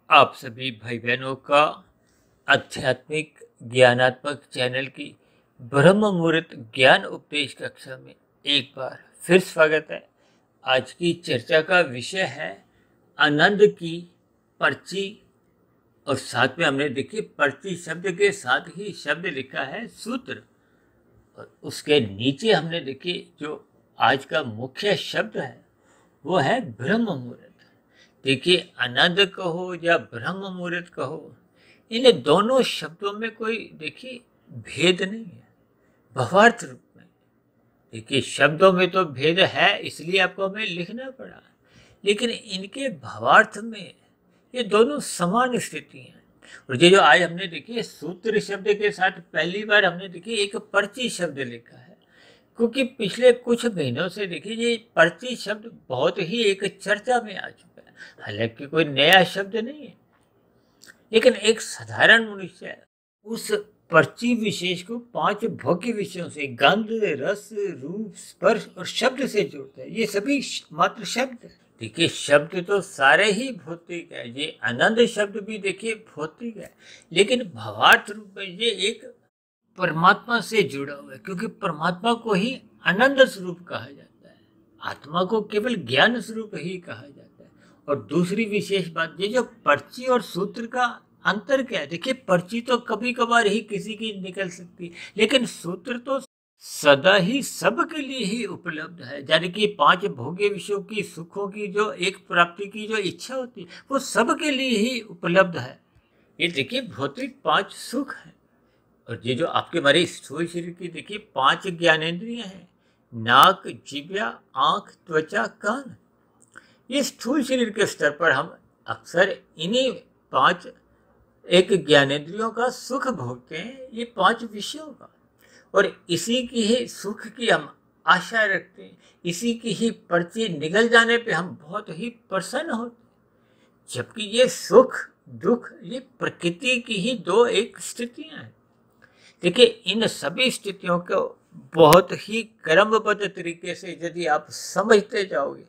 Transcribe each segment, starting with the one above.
आप सभी भाई बहनों का आध्यात्मिक ज्ञानात्मक चैनल की ब्रह्म मुहूर्त ज्ञान उपदेश कक्षा में एक बार फिर स्वागत है। आज की चर्चा का विषय है आनंद की पर्ची, और साथ में हमने देखिए पर्ची शब्द के साथ ही शब्द लिखा है सूत्र, और उसके नीचे हमने देखिए जो आज का मुख्य शब्द है वो है ब्रह्म मुहूर्त। देखिए आनंद कहो या ब्रह्म मुहूर्त कहो, इन दोनों शब्दों में कोई देखिए भेद नहीं है भावार्थ रूप में। देखिए शब्दों में तो भेद है, इसलिए आपको हमें लिखना पड़ा, लेकिन इनके भावार्थ में ये दोनों समान स्थिति हैं। और ये जो आज हमने देखिए सूत्र शब्द के साथ पहली बार हमने देखिए एक पर्ची शब्द लिखा है, क्योंकि पिछले कुछ महीनों से देखिए ये पर्ची शब्द बहुत ही एक चर्चा में आ चुका है। हालांकि कोई नया शब्द नहीं है, लेकिन एक साधारण मनुष्य उस पर्ची विशेष को 5 भौतिक विषयों से गंध, रस, रूप, स्पर्श और शब्द से जोड़ता है। ये सभी मात्र शब्द है। देखिए शब्द तो सारे ही भौतिक है, ये आनंद शब्द भी देखिए भौतिक है, लेकिन भावार्थ रूप में ये एक परमात्मा से जुड़ा हुआ है, क्योंकि परमात्मा को ही आनंद स्वरूप कहा जाता है, आत्मा को केवल ज्ञान स्वरूप ही कहा जाता है। और दूसरी विशेष बात, ये जो पर्ची और सूत्र का अंतर क्या है। देखिए पर्ची तो कभी कभार ही किसी की निकल सकती, लेकिन सूत्र तो सदा ही सबके लिए ही उपलब्ध है। यानी कि 5 भोग्य विषयों की सुखों की जो एक प्राप्ति की जो इच्छा होती है वो सबके लिए ही उपलब्ध है। ये देखिए भौतिक 5 सुख है, और ये जो आपके हमारे स्थूल शरीर की देखिए 5 ज्ञानेंद्रियां हैं, नाक, जिह्वा, आंख, त्वचा, कान। ये स्थूल शरीर के स्तर पर हम अक्सर इन्हीं 5 एक ज्ञानेंद्रियों का सुख भोगते हैं, ये 5 विषयों का, और इसी की ही सुख की हम आशा रखते हैं। इसी की ही पर्ची निकल जाने पे हम बहुत ही प्रसन्न होते हैं, जबकि ये सुख दुख ये प्रकृति की ही 2 एक स्थितियां हैं। देखिए इन सभी स्थितियों को बहुत ही क्रमबद्ध तरीके से यदि आप समझते जाओगे,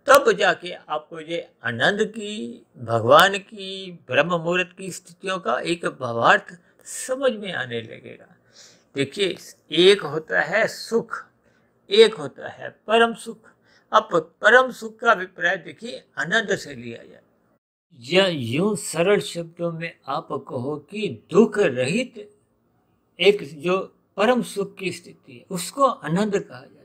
तब जाके आपको ये आनंद की, भगवान की, ब्रह्म मुहूर्त की स्थितियों का एक भावार्थ समझ में आने लगेगा। देखिए एक होता है सुख, एक होता है परम सुख। अब परम सुख का अभिप्राय देखिए आनंद से लिया जाए, या यूं सरल शब्दों में आप कहो कि दुख रहित एक जो परम सुख की स्थिति है उसको आनंद कहा जाता है।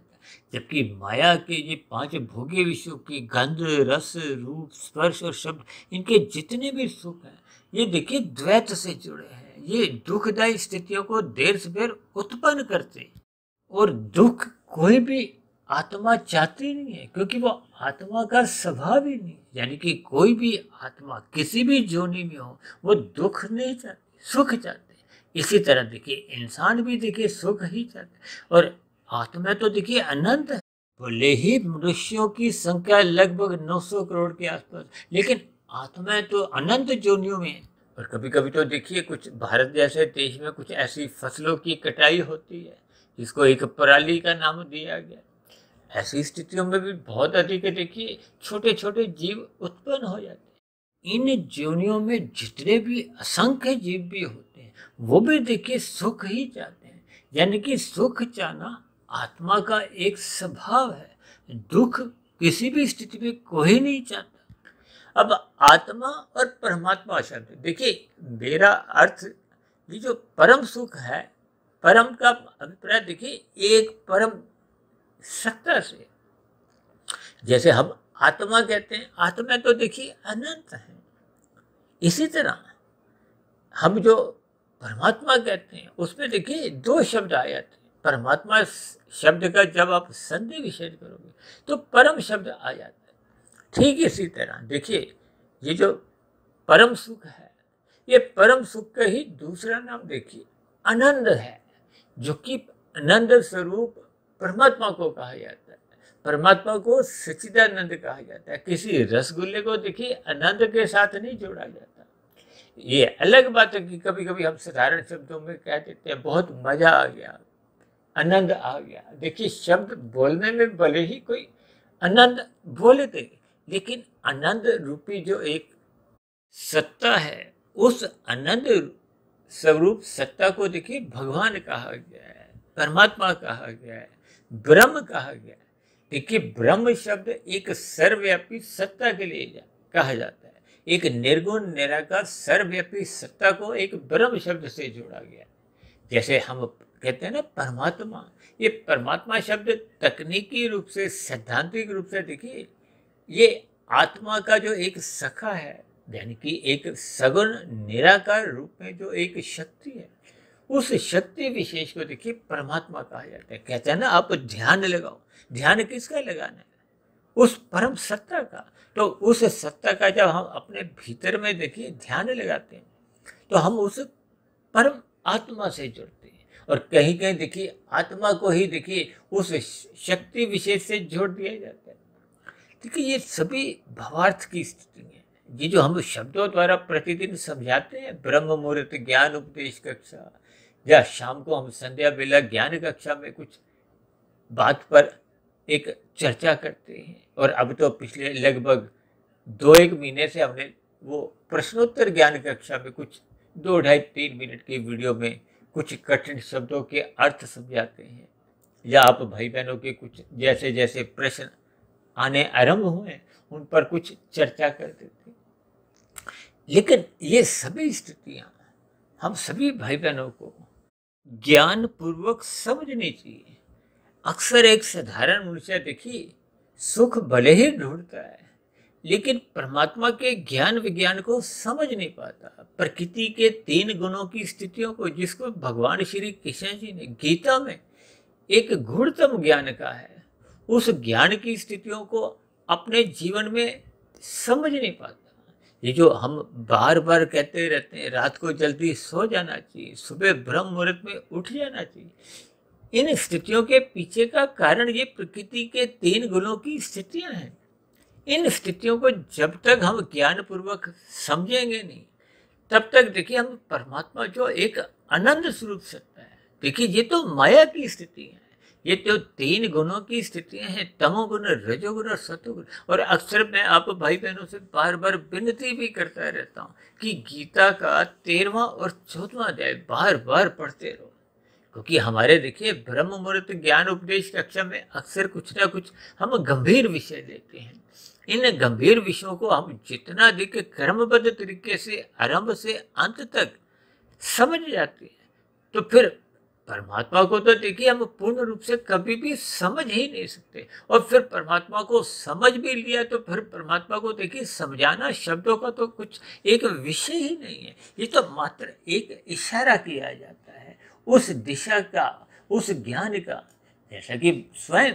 जबकि माया के ये 5 भोग्य विषयों की गंध, रस, रूप, स्पर्श और शब्द, इनके जितने भी सुख हैं ये देखिए द्वैत से जुड़े हैं। ये दुखदायी स्थितियों को देर से देर उत्पन्न करते हैं, और दुख कोई भी आत्मा चाहती नहीं है, क्योंकि वो आत्मा का स्वभाव ही नहीं। यानी कि कोई भी आत्मा किसी भी जोनि में हो वो दुख नहीं चाहती, सुख चाहती। इसी तरह देखिए इंसान भी देखिए सुख ही चाहते, और आत्मा तो देखिए अनंत है। भले ही मनुष्यों की संख्या लगभग 900 करोड़ के आसपास, लेकिन आत्मा तो अनंत जोनियों में है। और कभी कभी तो देखिए कुछ भारत जैसे देश में कुछ ऐसी फसलों की कटाई होती है जिसको एक पराली का नाम दिया गया। ऐसी स्थितियों में भी बहुत अधिक देखिए छोटे छोटे जीव उत्पन्न हो जाते हैं। इन जोनियों में जितने भी असंख्य जीव भी होते हैं वो भी देखिए सुख ही चाहते हैं। यानी कि सुख चाहना आत्मा का एक स्वभाव है, दुख किसी भी स्थिति में कोई नहीं चाहता। अब आत्मा और परमात्मा शब्द देखिए, मेरा अर्थ ये जो परम सुख है, परम का अभिप्राय देखिए एक परम सत्ता से। जैसे हम आत्मा कहते हैं, आत्मा तो देखिए अनंत है। इसी तरह हम जो परमात्मा कहते हैं उसमें देखिए 2 शब्द आ जाते हैं। परमात्मा शब्द का जब आप संधि विच्छेद करोगे तो परम शब्द आ जाता है। ठीक इसी तरह देखिए ये जो परम सुख है, ये परम सुख का ही दूसरा नाम देखिए आनंद है, जो कि आनंद स्वरूप परमात्मा को कहा जाता है। परमात्मा को सच्चिदानंद कहा जाता है। किसी रसगुल्ले को देखिए आनंद के साथ नहीं जोड़ा जाता। ये अलग बात है कि कभी कभी हम साधारण शब्दों में कह देते हैं बहुत मजा आ गया, आनंद आ गया। देखिए शब्द बोलने में भले ही कोई आनंद बोले थे, लेकिन आनंद रूपी जो एक सत्ता है, उस अनंत स्वरूप सत्ता को देखिए भगवान कहा गया है, परमात्मा कहा गया है, ब्रह्म कहा गया है। देखिए ब्रह्म शब्द एक सर्वव्यापी सत्ता के लिए कहा जाता है। एक निर्गुण निराकार सर्वव्यापी सत्ता को एक ब्रह्म शब्द से जोड़ा गया। जैसे हम कहते हैं ना परमात्मा, ये परमात्मा शब्द तकनीकी रूप से सैद्धांतिक रूप से देखिए ये आत्मा का जो एक सखा है, यानी कि एक सगुण निराकार रूप में जो एक शक्ति है, उस शक्ति विशेष को देखिए परमात्मा कहा जाता है। कहते हैं ना आप ध्यान लगाओ, ध्यान किसका लगाना है? उस परम सत्ता का। तो उस सत्ता का जब हम अपने भीतर में देखिए ध्यान लगाते हैं तो हम उस परम आत्मा से जुड़ते हैं। और कहीं कहीं देखिए आत्मा को ही देखिए उस शक्ति विशेष से जोड़ दिया जाता है। देखिए ये सभी भावार्थ की स्थिति है। ये जो हम शब्दों द्वारा प्रतिदिन समझाते हैं, ब्रह्म मुहूर्त ज्ञान उपदेश कक्षा, या शाम को हम संध्या बेला ज्ञान कक्षा में कुछ बात पर एक चर्चा करते हैं। और अब तो पिछले लगभग 2-1 महीने से हमने वो प्रश्नोत्तर ज्ञान कक्षा में कुछ 2 ढाई 3 मिनट की वीडियो में कुछ कठिन शब्दों के अर्थ समझाते हैं, या आप भाई बहनों के कुछ जैसे जैसे प्रश्न आने आरंभ हुए उन पर कुछ चर्चा कर देते हैं। लेकिन ये सभी स्थितियां हम सभी भाई बहनों को ज्ञान पूर्वक समझनी चाहिए। अक्सर एक साधारण मनुष्य देखिए सुख भले ही ढूंढता है, लेकिन परमात्मा के ज्ञान विज्ञान को समझ नहीं पाता। प्रकृति के 3 गुणों की स्थितियों को, जिसको भगवान श्री कृष्ण जी ने गीता में एक गूढ़तम ज्ञान कहा है, उस ज्ञान की स्थितियों को अपने जीवन में समझ नहीं पाता। ये जो हम बार बार कहते रहते हैं रात को जल्दी सो जाना चाहिए, सुबह ब्रह्म मुहूर्त में उठ जाना चाहिए, इन स्थितियों के पीछे का कारण ये प्रकृति के 3 गुणों की स्थितियां हैं। इन स्थितियों को जब तक हम ज्ञान पूर्वक समझेंगे नहीं, तब तक देखिए हम परमात्मा जो एक अनंत स्वरूप सत्ता है, देखिए ये तो माया की स्थिति है। ये तो 3 गुणों की स्थितियां हैं, तमोगुण, रजोगुण और सतोगुण। और अक्सर मैं आप भाई बहनों से बार बार विनती भी करता रहता हूँ कि गीता का 13वां और 14वां अध्याय बार बार पढ़ते रहो, क्योंकि हमारे देखिए ब्रह्म मुहूर्त ज्ञान उपदेश कक्षा में अक्सर कुछ ना कुछ हम गंभीर विषय लेते हैं। इन गंभीर विषयों को हम जितना अधिक क्रमबद्ध तरीके से आरंभ से अंत तक समझ जाते हैं, तो फिर परमात्मा को तो देखिए हम पूर्ण रूप से कभी भी समझ ही नहीं सकते। और फिर परमात्मा को समझ भी लिया तो फिर परमात्मा को देखिए समझाना शब्दों का तो कुछ एक विषय ही नहीं है। ये तो मात्र एक इशारा किया जाता है उस दिशा का, उस ज्ञान का। जैसा कि स्वयं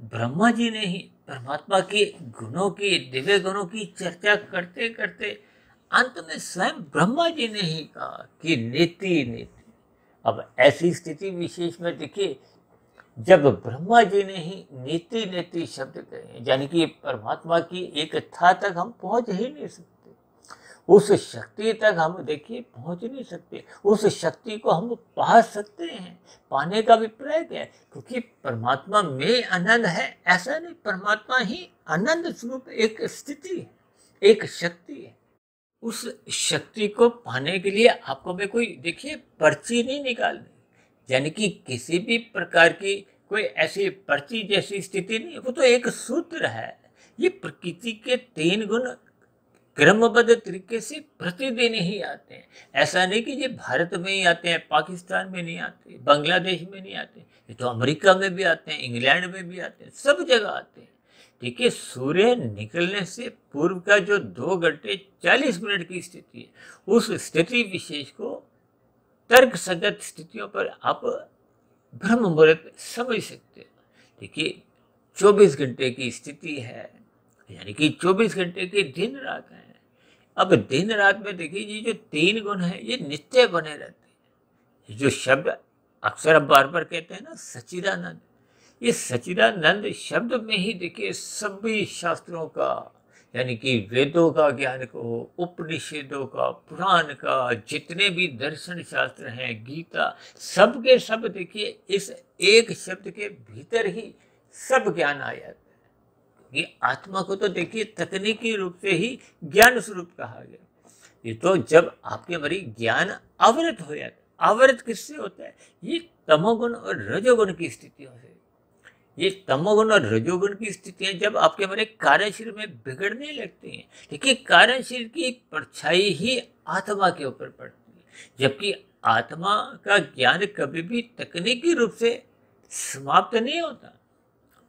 ब्रह्मा जी ने ही परमात्मा के गुणों की, दिव्य गुणों की चर्चा करते करते अंत में स्वयं ब्रह्मा जी ने ही कहा कि नीति नीति। अब ऐसी स्थिति विशेष में देखिए जब ब्रह्मा जी ने ही नीति नीति शब्द कहे, यानी कि परमात्मा की एक था तक हम पहुंच ही नहीं सकते, उस शक्ति तक हम देखिए पहुंच नहीं सकते। उस शक्ति को हम पा सकते हैं, पाने का अभिप्राय क्या है? क्योंकि परमात्मा में आनंद है ऐसा नहीं, परमात्मा ही आनंद स्वरूप एक स्थिति है, एक शक्ति है। उस शक्ति को पाने के लिए आपको भी कोई देखिए पर्ची नहीं निकालनी, यानी कि किसी भी प्रकार की कोई ऐसी पर्ची जैसी स्थिति नहीं, वो तो एक सूत्र है। ये प्रकृति के 3 गुण क्रमबद्ध तरीके से प्रतिदिन ही आते हैं। ऐसा नहीं कि ये भारत में ही आते हैं, पाकिस्तान में नहीं आते, बांग्लादेश में नहीं आते, ये तो अमेरिका में भी आते हैं, इंग्लैंड में भी आते हैं, सब जगह आते हैं। ठीक है, सूर्य निकलने से पूर्व का जो 2 घंटे 40 मिनट की स्थिति है, उस स्थिति विशेष को तर्क संगत स्थितियों पर आप ब्रह्म मुहूर्त समझ सकते हो। देखिए 24 घंटे की स्थिति है, यानी कि 24 घंटे के दिन रात है। अब दिन रात में देखिए ये जो 3 गुण है ये नित्य बने रहते हैं। ये जो शब्द अक्सर हम बार बार कहते हैं ना सच्चिदानंद, ये सच्चिदानंद शब्द में ही देखिए सभी शास्त्रों का, यानी कि वेदों का ज्ञान को, उपनिषदों का, पुराण का, जितने भी दर्शन शास्त्र हैं, गीता, सब के सब देखिए इस एक शब्द के भीतर ही सब ज्ञान आ जाता है। कि आत्मा को तो देखिए तकनीकी रूप से ही ज्ञान स्वरूप कहा गया। ये तो जब आपके हमारी ज्ञान आवृत हो जाता है। आवृत किससे होता है? ये तमोगुण और रजोगुण की स्थितियों से। ये तमोगुण और रजोगुण की स्थितियां जब आपके हमारे कार्यशील में बिगड़ने लगती हैं, देखिए कार्यशील की परछाई ही आत्मा के ऊपर पड़ती है, जबकि आत्मा का ज्ञान कभी भी तकनीकी रूप से समाप्त नहीं होता,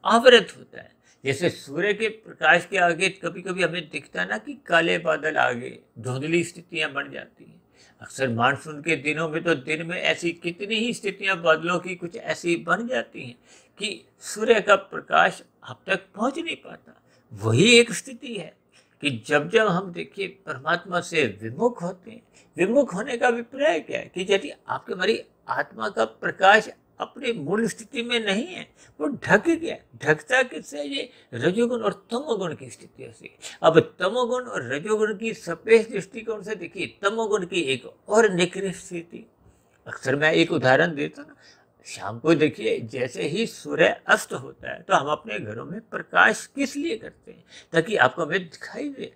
आवृत होता है। जैसे सूर्य के प्रकाश के आगे कभी कभी हमें दिखता है ना कि काले बादल आगे धुंधली स्थितियां बन जाती हैं। अक्सर मानसून के दिनों में तो दिन में ऐसी कितनी ही स्थितियां बादलों की कुछ ऐसी बन जाती हैं कि सूर्य का प्रकाश आप तक पहुंच नहीं पाता। वही एक स्थिति है कि जब जब हम देखिए परमात्मा से विमुख होते हैं, विमुख होने का अभिप्राय क्या है कि यदि आपके हमारी आत्मा का प्रकाश अपनी मूल स्थिति में नहीं है, वो ढक गया। ढकता किससे? ये रजोगुण और तमोगुण की स्थितियों से। अब तमोगुण और रजोगुण की सापेक्ष दृष्टिकोण से देखिए तमोगुण की एक और निकृष्ट स्थिति। अक्सर मैं एक उदाहरण देता ना, शाम को देखिए जैसे ही सूर्य अस्त होता है तो हम अपने घरों में प्रकाश किस लिए करते हैं? ताकि आपको हमें दिखाई दे।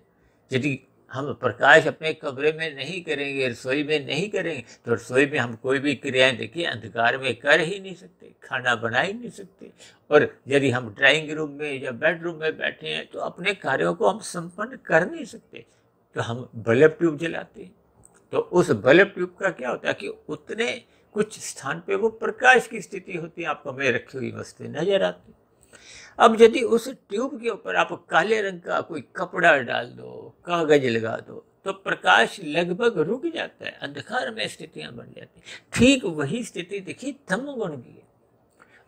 यदि हम प्रकाश अपने कमरे में नहीं करेंगे, रसोई में नहीं करेंगे, तो रसोई में हम कोई भी क्रियाएं देखिए अंधकार में कर ही नहीं सकते, खाना बना ही नहीं सकते। और यदि हम ड्राइंग रूम में या बेडरूम में बैठे हैं तो अपने कार्यों को हम संपन्न कर नहीं सकते, तो हम बल्ब ट्यूब जलाते हैं। तो उस बल्ब ट्यूब का क्या होता है कि उतने कुछ स्थान पे वो प्रकाश की स्थिति होती है, आपको हमें रखी हुई वस्तुएं नजर आती। अब यदि उस ट्यूब के ऊपर आप काले रंग का कोई कपड़ा डाल दो, कागज लगा दो, तो प्रकाश लगभग रुक जाता है, अंधकार में स्थितियां बन जाती। ठीक वही स्थिति देखिए तमोगुण की है।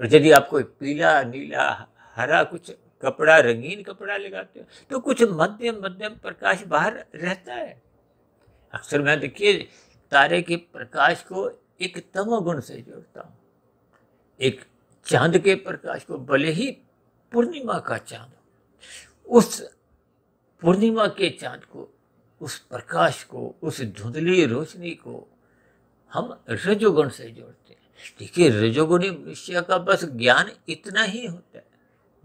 और यदि आप कोई पीला, नीला, हरा कुछ कपड़ा, रंगीन कपड़ा लगाते हो तो कुछ मध्यम मध्यम प्रकाश बाहर रहता है। अक्सर मैं देखिए तारे के प्रकाश को एक तमोगुण से जोड़ता हूँ। एक चांद के प्रकाश को, भले ही पूर्णिमा का चांद, उस पूर्णिमा के चांद को, उस प्रकाश को, उस धुंधली रोशनी को हम रजोगुण से जोड़ते हैं। देखिए रजोगुणी मनुष्य का बस ज्ञान इतना ही होता है,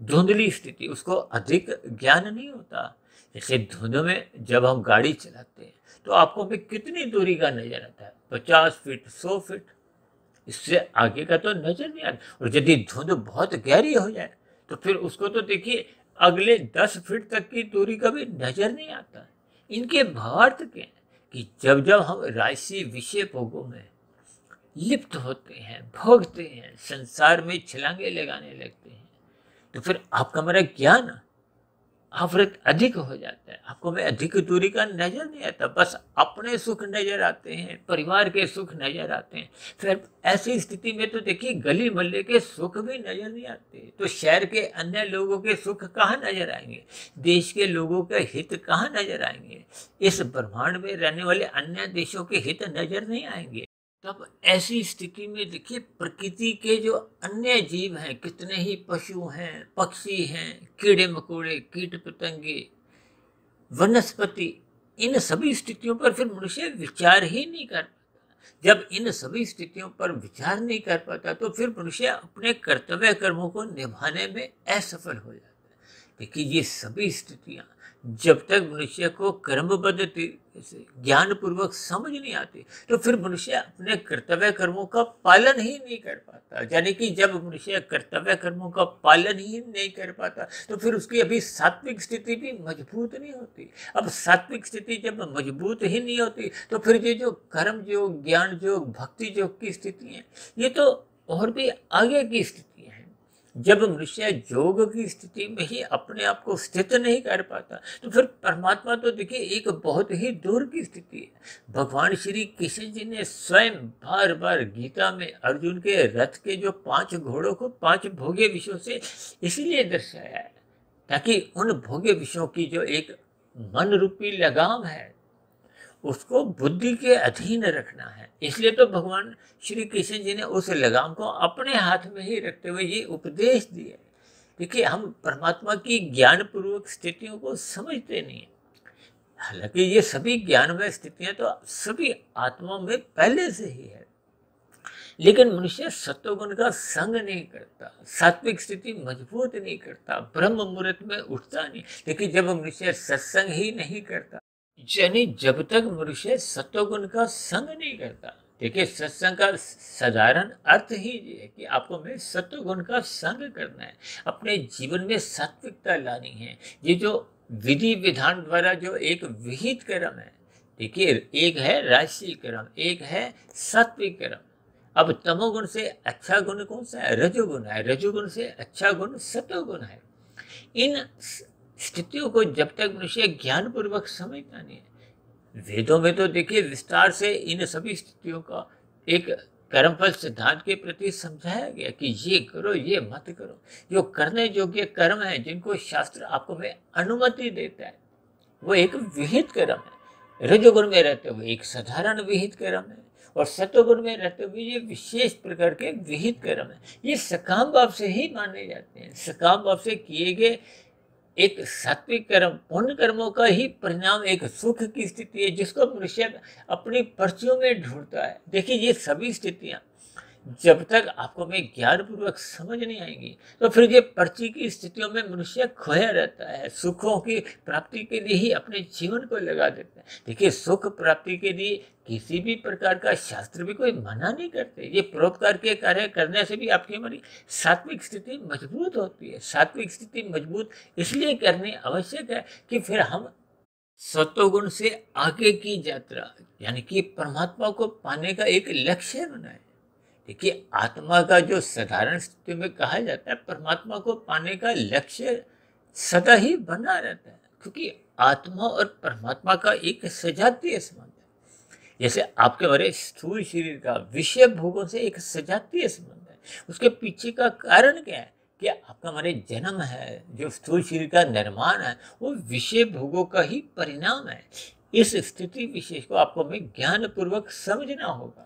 धुंधली स्थिति, उसको अधिक ज्ञान नहीं होता। जैसे धुंध में जब हम गाड़ी चलाते हैं तो आपको भी कितनी दूरी का नजर आता है? 50 फीट, 100 फीट, इससे आगे का तो नजर नहीं आता। और यदि धुंध बहुत गहरी हो जाए तो फिर उसको तो देखिए अगले 10 फीट तक की दूरी का भी नजर नहीं आता। इनके भावार्थ क्या है कि जब जब हम राशि विषय भोगों में लिप्त होते हैं, भोगते हैं, संसार में छलांगे लगाने लगते हैं, तो फिर आपका हमारा ज्ञान आवृत अधिक हो जाता है। आपको में अधिक दूरी का नजर नहीं आता, बस अपने सुख नजर आते हैं, परिवार के सुख नजर आते हैं। फिर ऐसी स्थिति में तो देखिए गली मोहल्ले के सुख भी नजर नहीं आते, तो शहर के अन्य लोगों के सुख कहाँ नजर आएंगे? देश के लोगों के हित कहाँ नजर आएंगे? इस ब्रह्मांड में रहने वाले अन्य देशों के हित नजर नहीं आएंगे। तब ऐसी स्थिति में देखिए प्रकृति के जो अन्य जीव हैं, कितने ही पशु हैं, पक्षी हैं, कीड़े मकोड़े, कीट पतंगे, वनस्पति, इन सभी स्थितियों पर फिर मनुष्य विचार ही नहीं कर पाता। जब इन सभी स्थितियों पर विचार नहीं कर पाता तो फिर मनुष्य अपने कर्तव्य कर्मों को निभाने में असफल हो जाता है। देखिए ये सभी स्थितियां जब तक मनुष्य को कर्मबद्ध तरीके से ज्ञान पूर्वक समझ नहीं आती तो फिर मनुष्य अपने कर्तव्य कर्मों का पालन ही नहीं कर पाता। यानी कि जब मनुष्य कर्तव्य कर्मों का पालन ही नहीं कर पाता तो फिर उसकी अभी सात्विक स्थिति भी मजबूत नहीं होती। अब सात्विक स्थिति जब मजबूत ही नहीं होती तो फिर ये जो कर्म योग, ज्ञान योग, भक्ति योग की स्थिति है, ये तो और भी आगे की स्थिति है। जब मनुष्य योग की स्थिति में ही अपने आप को स्थित नहीं कर पाता तो फिर परमात्मा तो देखिए एक बहुत ही दूर की स्थिति है। भगवान श्री कृष्ण जी ने स्वयं बार बार गीता में अर्जुन के रथ के जो 5 घोड़ों को 5 भोग्य विषयों से इसलिए दर्शाया है ताकि उन भोग्य विषयों की जो एक मन रूपी लगाम है उसको बुद्धि के अधीन रखना है। इसलिए तो भगवान श्री कृष्ण जी ने उस लगाम को अपने हाथ में ही रखते हुए ये उपदेश दिए। देखिए हम परमात्मा की ज्ञान पूर्वक स्थितियों को समझते नहीं। हालांकि ये सभी ज्ञानमय स्थितियां तो सभी आत्माओं में पहले से ही है, लेकिन मनुष्य सत्वगुण का संग नहीं करता, सात्विक स्थिति मजबूत नहीं करता, ब्रह्म मुहूर्त में उठता नहीं। देखिए जब मनुष्य सत्संग ही नहीं करता, यानी जब तक मनुष्य सत्वगुण का संग नहीं करता, देखिए सत्संग का साधारण अर्थ ही ये है कि आपको में सत्वगुण का संग करना है, अपने जीवन में सात्विकता लानी है। ये जो विधि विधान द्वारा जो एक विहित कर्म है, देखिए एक है राजसी कर्म, एक है सात्विक कर्म। अब तमोगुण से अच्छा गुण कौन सा है? रजोगुण है। रजोगुण से अच्छा गुण सत्वगुण है। इन स्थितियों को जब तक मनुष्य ज्ञान पूर्वक समझता नहीं है, वेदों में तो देखिए विस्तार से इन सभी स्थितियों का एक कर्मफल सिद्धांत के प्रति समझाया गया कि ये करो ये मत करो। जो करने योग्य कर्म है, जिनको शास्त्र आपको में अनुमति देता है, वो एक विहित कर्म है। रजोगुण में रहते हुए एक साधारण विहित कर्म है, और सत्वगुण में रहते हुए ये विशेष प्रकार के विहित कर्म है। ये सकाम भाव से ही माने जाते हैं। सकाम भाव से किए गए एक सात्विक कर्म, पुण्य कर्मों का ही परिणाम एक सुख की स्थिति है, जिसको मनुष्य अपनी पर्चियों में ढूंढता है। देखिए ये सभी स्थितियां जब तक आपको में ज्ञान पूर्वक समझ नहीं आएंगी, तो फिर ये पर्ची की स्थितियों में मनुष्य खोया रहता है, सुखों की प्राप्ति के लिए ही अपने जीवन को लगा देता है। देखिए सुख प्राप्ति के लिए किसी भी प्रकार का शास्त्र भी कोई मना नहीं करते। ये परोपकार के कार्य करने से भी आपकी हमारी सात्विक स्थिति मजबूत होती है। सात्विक स्थिति मजबूत इसलिए करनी आवश्यक है कि फिर हम सत्वगुण से आगे की यात्रा, यानी कि परमात्मा को पाने का एक लक्ष्य बनाए। देखिए आत्मा का जो साधारण स्थिति में कहा जाता है, परमात्मा को पाने का लक्ष्य सदा ही बना रहता है, क्योंकि आत्मा और परमात्मा का एक सजातीय संबंध है। जैसे आपके हमारे स्थूल शरीर का विषय भोगों से एक सजातीय संबंध है। उसके पीछे का कारण क्या है कि आपका हमारे जन्म है, जो स्थूल शरीर का निर्माण है, वो विषय भोगों का ही परिणाम है। इस स्थिति विशेष को आपको हमें ज्ञान पूर्वक समझना होगा।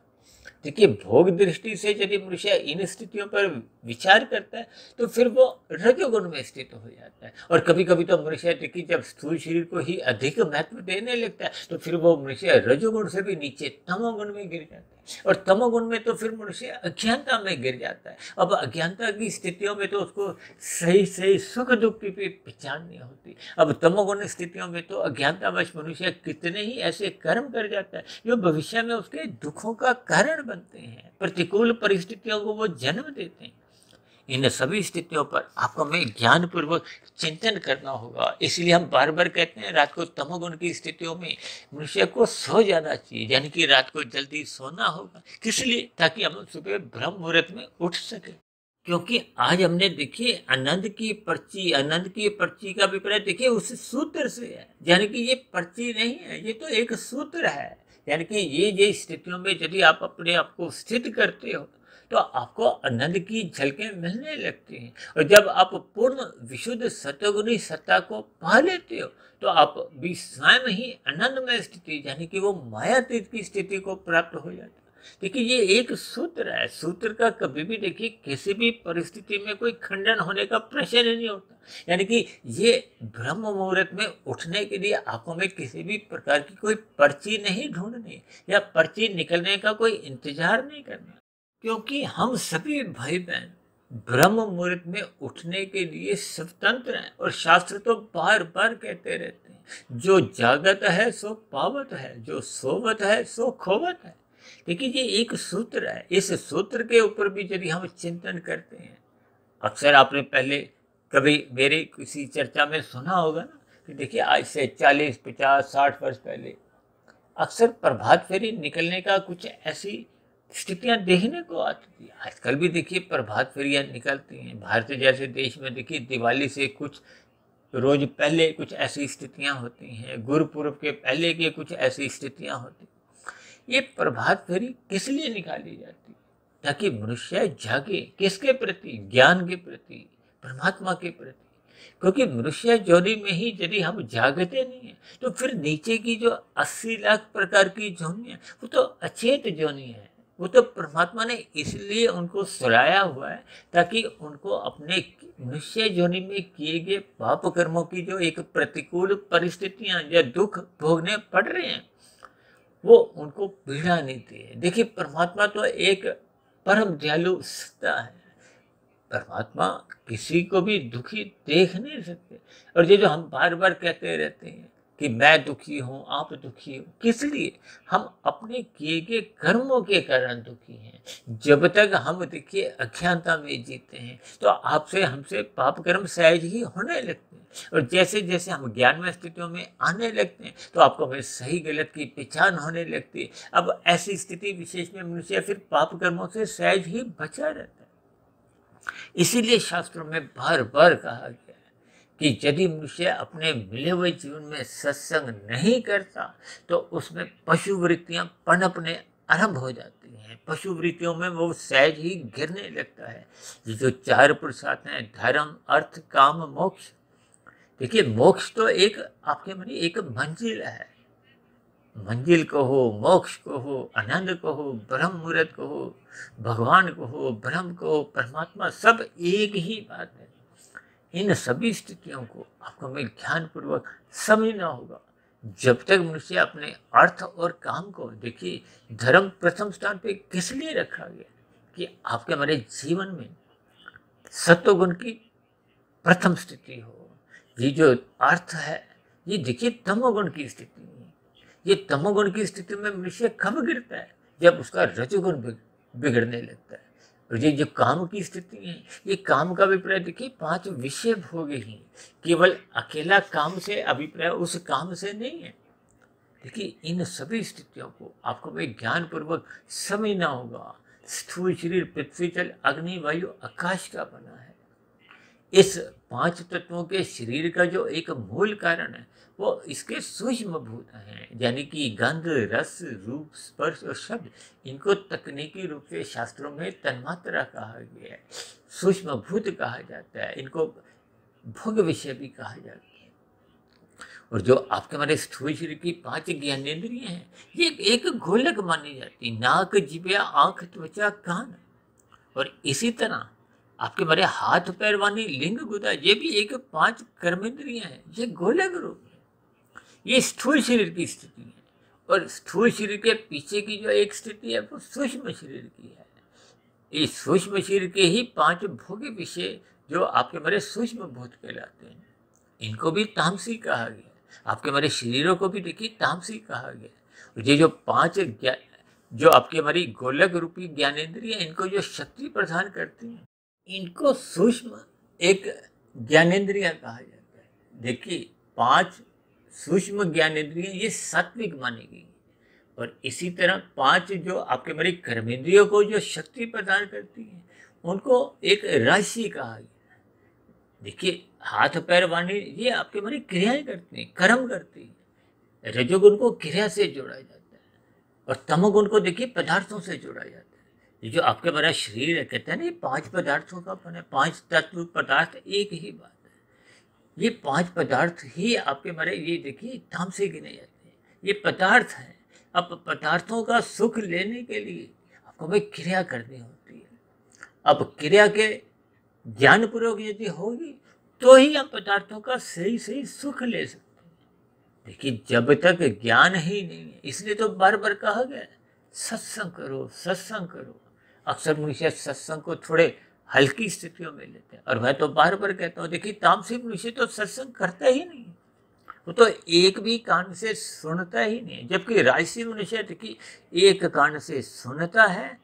देखिए भोग दृष्टि से यदि मनुष्य इन स्थितियों पर विचार करता है, तो फिर वो रजोगुण में स्थित हो जाता है। और कभी कभी तो मनुष्य देखिए जब स्थूल शरीर को ही अधिक महत्व देने लगता है, तो फिर वो मनुष्य रजोगुण से भी नीचे तमोगुण में गिर जाता है, और तमोगुण में तो फिर मनुष्य अज्ञानता में गिर जाता है। अब अज्ञानता की स्थितियों में तो उसको सही सही सुख दुख की पहचान नहीं होती। अब तमोगुण स्थितियों में तो अज्ञानतावश मनुष्य कितने ही ऐसे कर्म कर जाता है जो भविष्य में उसके दुखों का कारण बनते हैं, प्रतिकूल परिस्थितियों को वो जन्म देते हैं। इन सभी स्थितियों पर आपको हमें ज्ञान पूर्वक चिंतन करना होगा। इसलिए हम बार बार कहते हैं रात को तमोगुण की स्थितियों में मनुष्य को सो जाना चाहिए, यानी कि रात को जल्दी सोना होगा। किस लिए? ताकि हम सुबह ब्रह्म मुहूर्त में उठ सके। क्योंकि आज हमने देखिए आनंद की पर्ची का अभिप्राय देखिए उस सूत्र से है, यानी कि ये पर्ची नहीं है, ये तो एक सूत्र है। यानी कि ये स्थितियों में यदि आप अपने आप को स्थित करते हो, तो आपको आनंद की झलकें मिलने लगती हैं। और जब आप पूर्ण विशुद्ध सत्वगुणी सत्ता को पा लेते हो, तो आप भी स्वयं ही आनंदमय स्थिति, यानी कि वो मायातीत की स्थिति को प्राप्त हो जाते हैं। देखिए ये एक सूत्र है। सूत्र का कभी भी देखिए किसी भी परिस्थिति में कोई खंडन होने का प्रश्न नहीं होता। यानी कि ये ब्रह्म मुहूर्त में उठने के लिए आपको में किसी भी प्रकार की कोई पर्ची नहीं ढूंढनी, या पर्ची निकलने का कोई इंतजार नहीं करना, क्योंकि हम सभी भाई बहन ब्रह्म मुहूर्त में उठने के लिए स्वतंत्र हैं। और शास्त्र तो बार बार कहते रहते हैं, जो जागत है सो पावत है, जो सोवत है सो खोवत है। देखिए ये एक सूत्र है। इस सूत्र के ऊपर भी यदि हम चिंतन करते हैं, अक्सर आपने पहले कभी मेरी किसी चर्चा में सुना होगा ना कि देखिए आज से 40, 50, 60 वर्ष पहले अक्सर प्रभात फेरी निकलने का कुछ ऐसी स्थितियां देखने को आती थी। आजकल भी देखिए प्रभात फेरियां निकलती हैं। भारत जैसे देश में देखिए दिवाली से कुछ रोज पहले कुछ ऐसी स्थितियां होती हैं, गुरुपुरब के पहले की कुछ ऐसी स्थितियां होती। ये प्रभात फेरी किस लिए निकाली जाती? ताकि मनुष्य जागे। किसके प्रति? ज्ञान के प्रति, परमात्मा के प्रति। क्योंकि मनुष्य जोनी में ही यदि हम जागते नहीं है, तो फिर नीचे की जो 80 लाख प्रकार की जोनियां, वो तो अचेत जोनी है। वो तो परमात्मा ने इसलिए उनको सुलाया हुआ है, ताकि उनको अपने मनुष्य जोनी में किए गए पाप कर्मों की जो एक प्रतिकूल परिस्थितियां या दुख भोगने पड़ रहे हैं, वो उनको पीड़ा नहीं दी है। देखिए परमात्मा तो एक परम दयालु सत्ता है। परमात्मा किसी को भी दुखी देख नहीं सकते। और ये जो हम बार बार कहते रहते हैं कि मैं दुखी हूँ, आप दुखी हो, किस लिए? हम अपने किए गए कर्मों के कारण दुखी हैं। जब तक हम देखिए अज्ञानता में जीते हैं तो आपसे हमसे पाप कर्म सहज ही होने लगते हैं। और जैसे जैसे हम ज्ञान में स्थितियों में आने लगते हैं तो आपको हमें सही गलत की पहचान होने लगती है। अब ऐसी स्थिति विशेष में मनुष्य फिर पाप कर्मों से सहज ही बचा रहता है। इसीलिए शास्त्रों में बार बार कहा गया है कि यदि मनुष्य अपने मिले हुए जीवन में सत्संग नहीं करता तो उसमें पशु वृत्तियां पनपने आरंभ हो जाती हैं। पशु वृत्तियों में वो सहज ही गिरने लगता है। ये जो चार पुरुषार्थ हैं, धर्म, अर्थ, काम, मोक्ष, देखिए मोक्ष तो एक आपके मन एक मंजिल है। मंजिल को हो, मोक्ष को हो, आनंद को हो, ब्रह्म मुहूर्त को हो, भगवान को हो, ब्रह्म को हो, परमात्मा, सब एक ही बात है। इन सभी स्थितियों को आपको हमें ज्ञान पूर्वक समझना होगा। जब तक मनुष्य अपने अर्थ और काम को, देखिए धर्म प्रथम स्थान पे किस लिए रखा गया कि आपके हमारे जीवन में सत्वगुण की प्रथम स्थिति हो। ये जो अर्थ है ये देखिए तमोगुण की स्थिति है। ये तमोगुण की स्थिति में मनुष्य कब गिरता है? जब उसका रजोगुण बिगड़ने लगता है। और ये जो काम की स्थिति है, ये काम का अभिप्राय देखिए 5 विषय भोग ही, केवल अकेला काम से अभिप्राय उस काम से नहीं है। देखिए इन सभी स्थितियों को आपको भाई ज्ञान पूर्वक समझना होगा। स्थूल शरीर पृथ्वी, जल, अग्नि, वायु, आकाश का बना है। इस 5 तत्वों के शरीर का जो एक मूल कारण है वो इसके सूक्ष्म भूत हैं, यानी कि गंध, रस, रूप, स्पर्श और शब्द। इनको तकनीकी रूप से शास्त्रों में तन्मात्रा कहा गया है, सूक्ष्म भूत कहा जाता है, इनको भोग विषय भी कहा जाता है। और जो आपके हमारे स्थूल शरीर की 5 ज्ञानेंद्रिय हैं, ये एक गोलक मानी जाती, नाक, जिह्वा, आंख, त्वचा, कान। और इसी तरह आपके हमारे हाथ, पैर, वाणी, लिंग, गुदा, ये भी एक 5 कर्मेंद्रियां हैं। ये गोलक रूप है। ये स्थूल शरीर की स्थिति है। और स्थूल शरीर के पीछे की जो एक स्थिति है वो सूक्ष्म शरीर की है। इस सूक्ष्म शरीर के ही 5 भोग विषय जो आपके हमारे सूक्ष्म भूत कहलाते हैं, इनको भी तामसी कहा गया। आपके हमारे शरीरों को भी देखिए तामसी कहा गया। और ये जो 5 जो आपकी हमारी गोलक रूपी ज्ञानेंद्रिय, इनको जो शक्ति प्रदान करती हैं, इनको सूक्ष्म एक ज्ञानेंद्रिय कहा जाता है। देखिए 5 सूक्ष्म ज्ञानेंद्रिय ये सात्विक मानी गई। और इसी तरह 5 जो आपके हमारी कर्मेंद्रियों को जो शक्ति प्रदान करती है, उनको एक राशि कहा गया। देखिए हाथ, पैर, वाणी, ये आपके हमारी क्रियाएं करती हैं, कर्म करती है। रजोगुण को क्रिया से जोड़ा जाता है और तमोगुण को देखिए पदार्थों से जोड़ा जाता है। ये जो आपके हमारा शरीर है, कहते हैं ना, ये 5 पदार्थों का बना है, 5 तत्व पदार्थ एक ही बात है। ये 5 पदार्थ ही आपके हमारे ये देखिए तामसी गिने जाते हैं। ये पदार्थ हैं। अब पदार्थों का सुख लेने के लिए आपको भाई क्रिया करनी होती है। अब क्रिया के ज्ञान पूर्वक यदि होगी तो ही हम पदार्थों का सही सही सुख ले सकते हैं। देखिए जब तक ज्ञान ही नहीं है, इसलिए तो बार बार कहा गया सत्संग करो, सत्संग करो। अक्सर मनुष्य सत्संग को थोड़े हल्की स्थितियों में लेते हैं। और मैं तो बार बार कहता हूँ, देखिए तामसी मनुष्य तो सत्संग करता ही नहीं, वो तो एक भी कान से सुनता ही नहीं। जबकि राजसी मनुष्य देखिए एक कान से सुनता है,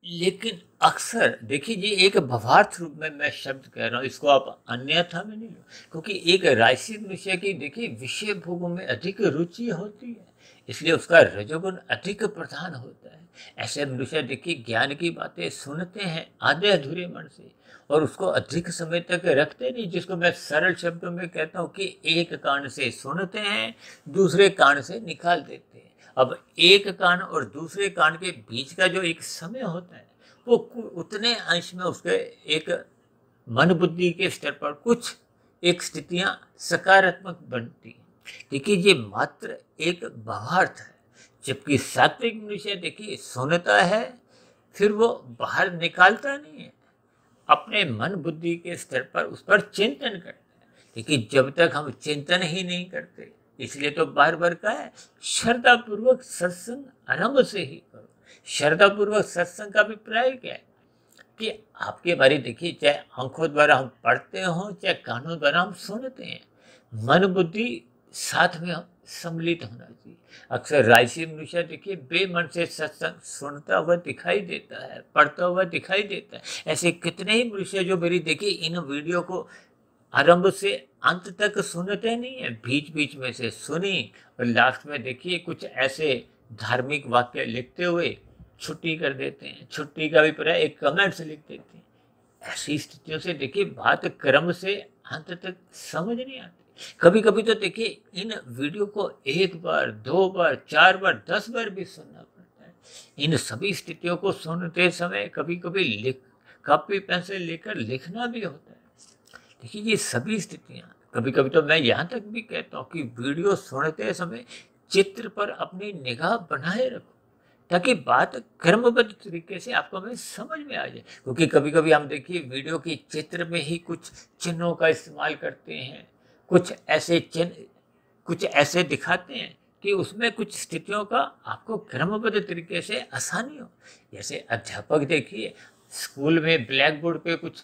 लेकिन अक्सर देखिए ये एक भावार्थ रूप में मैं शब्द कह रहा हूँ, इसको आप अन्यथा में नहीं लो। क्योंकि एक राजसी मनुष्य की देखिए विषय भोगों में अधिक रुचि होती है, इसलिए उसका रजोगुण अधिक प्रधान होता है। ऐसे मनुष्य देखिए ज्ञान की बातें सुनते हैं आधे अधूरे मन से और उसको अधिक समय तक रखते नहीं, जिसको मैं सरल शब्दों में कहता हूँ कि एक कान से सुनते हैं, दूसरे कान से निकाल देते हैं। अब एक कान और दूसरे कान के बीच का जो एक समय होता है वो उतने अंश में उसके एक मन बुद्धि के स्तर पर कुछ एक स्थितियां सकारात्मक बनती हैं। देखिए ये मात्र एक भावार्थ है। जबकि सात्विक मनुष्य देखिए सुनता है, फिर वो बाहर निकालता नहीं है, अपने मन बुद्धि के स्तर पर उस पर चिंतन करता है। देखिए जब तक हम चिंतन ही नहीं करते, इसलिए तो बार बार कहा है श्रद्धा पूर्वक सत्संग आरंभ से ही करो। श्रद्धापूर्वक सत्संग का अभिप्राय क्या है कि आपके बारे देखिए, चाहे आंखों द्वारा हम पढ़ते हो चाहे कानों द्वारा हम सुनते हैं, मन बुद्धि साथ में हम सम्मिलित होना चाहिए। अक्सर राजसी मनुष्य देखिए बेमन से सत्संग सुनता हुआ दिखाई देता है, पढ़ता हुआ दिखाई देता है। ऐसे कितने ही मनुष्य जो मेरी देखिए इन वीडियो को आरंभ से अंत तक सुनते नहीं है, बीच बीच में से सुनी और लास्ट में देखिए कुछ ऐसे धार्मिक वाक्य लिखते हुए छुट्टी कर देते हैं। छुट्टी का अभिप्राय एक कमेंट से लिख देते हैं। ऐसी स्थितियों से देखिए बात क्रम से अंत तक समझ नहीं आती। कभी कभी तो देखिए इन वीडियो को एक बार, दो बार, चार बार, 10 बार भी सुनना पड़ता है। इन सभी स्थितियों को सुनते समय कभी कभी लिख कॉपी पेंसिल लेकर लिखना भी होता है। देखिए ये सभी स्थितियाँ, कभी कभी तो मैं यहाँ तक भी कहता हूँ कि वीडियो सुनते समय चित्र पर अपनी निगाह बनाए रखो, ताकि बात क्रमबद्ध तरीके से आपको हमें समझ में आ जाए। क्योंकि कभी कभी हम देखिए वीडियो के चित्र में ही कुछ चिन्हों का इस्तेमाल करते हैं, कुछ ऐसे चिन्ह कुछ ऐसे दिखाते हैं कि उसमें कुछ स्थितियों का आपको क्रमबद्ध तरीके से आसानी हो। जैसे अध्यापक देखिए स्कूल में ब्लैक बोर्ड पे कुछ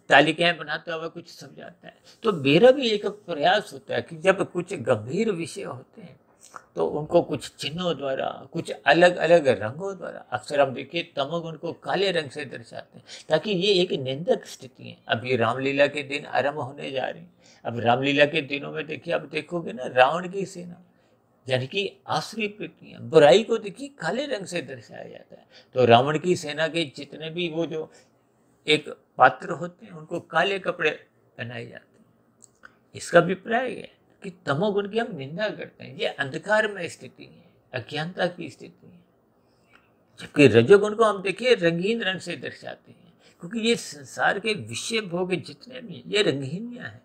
तालिकाएं बनाता हुआ कुछ समझाता है, तो मेरा भी एक प्रयास होता है कि जब कुछ गंभीर विषय होते हैं तो उनको कुछ चिन्हों द्वारा, कुछ अलग अलग रंगों द्वारा, अक्सर हम देखिए तमोगुण को काले रंग से दर्शाते हैं, ताकि ये एक निंदक स्थिति है। अब ये रामलीला के दिन आरंभ होने जा रहे हैं। अब रामलीला के दिनों में देखिए, अब देखोगे ना, रावण की सेना यानी कि आसुरी प्रवृत्तियां, बुराई को देखिए काले रंग से दर्शाया जाता है। तो रावण की सेना के जितने भी वो जो एक पात्र होते हैं उनको काले कपड़े पहनाए जाते हैं। इसका अभिप्राय है कि तमोगुण की हम निंदा करते हैं, ये अंधकार में स्थिति है, अज्ञानता की स्थिति है। जबकि रजोगुण को हम देखिए रंगीन रंग से दर्शाते हैं, क्योंकि ये संसार के विषय भोग जितने भी ये रंगीनियां हैं।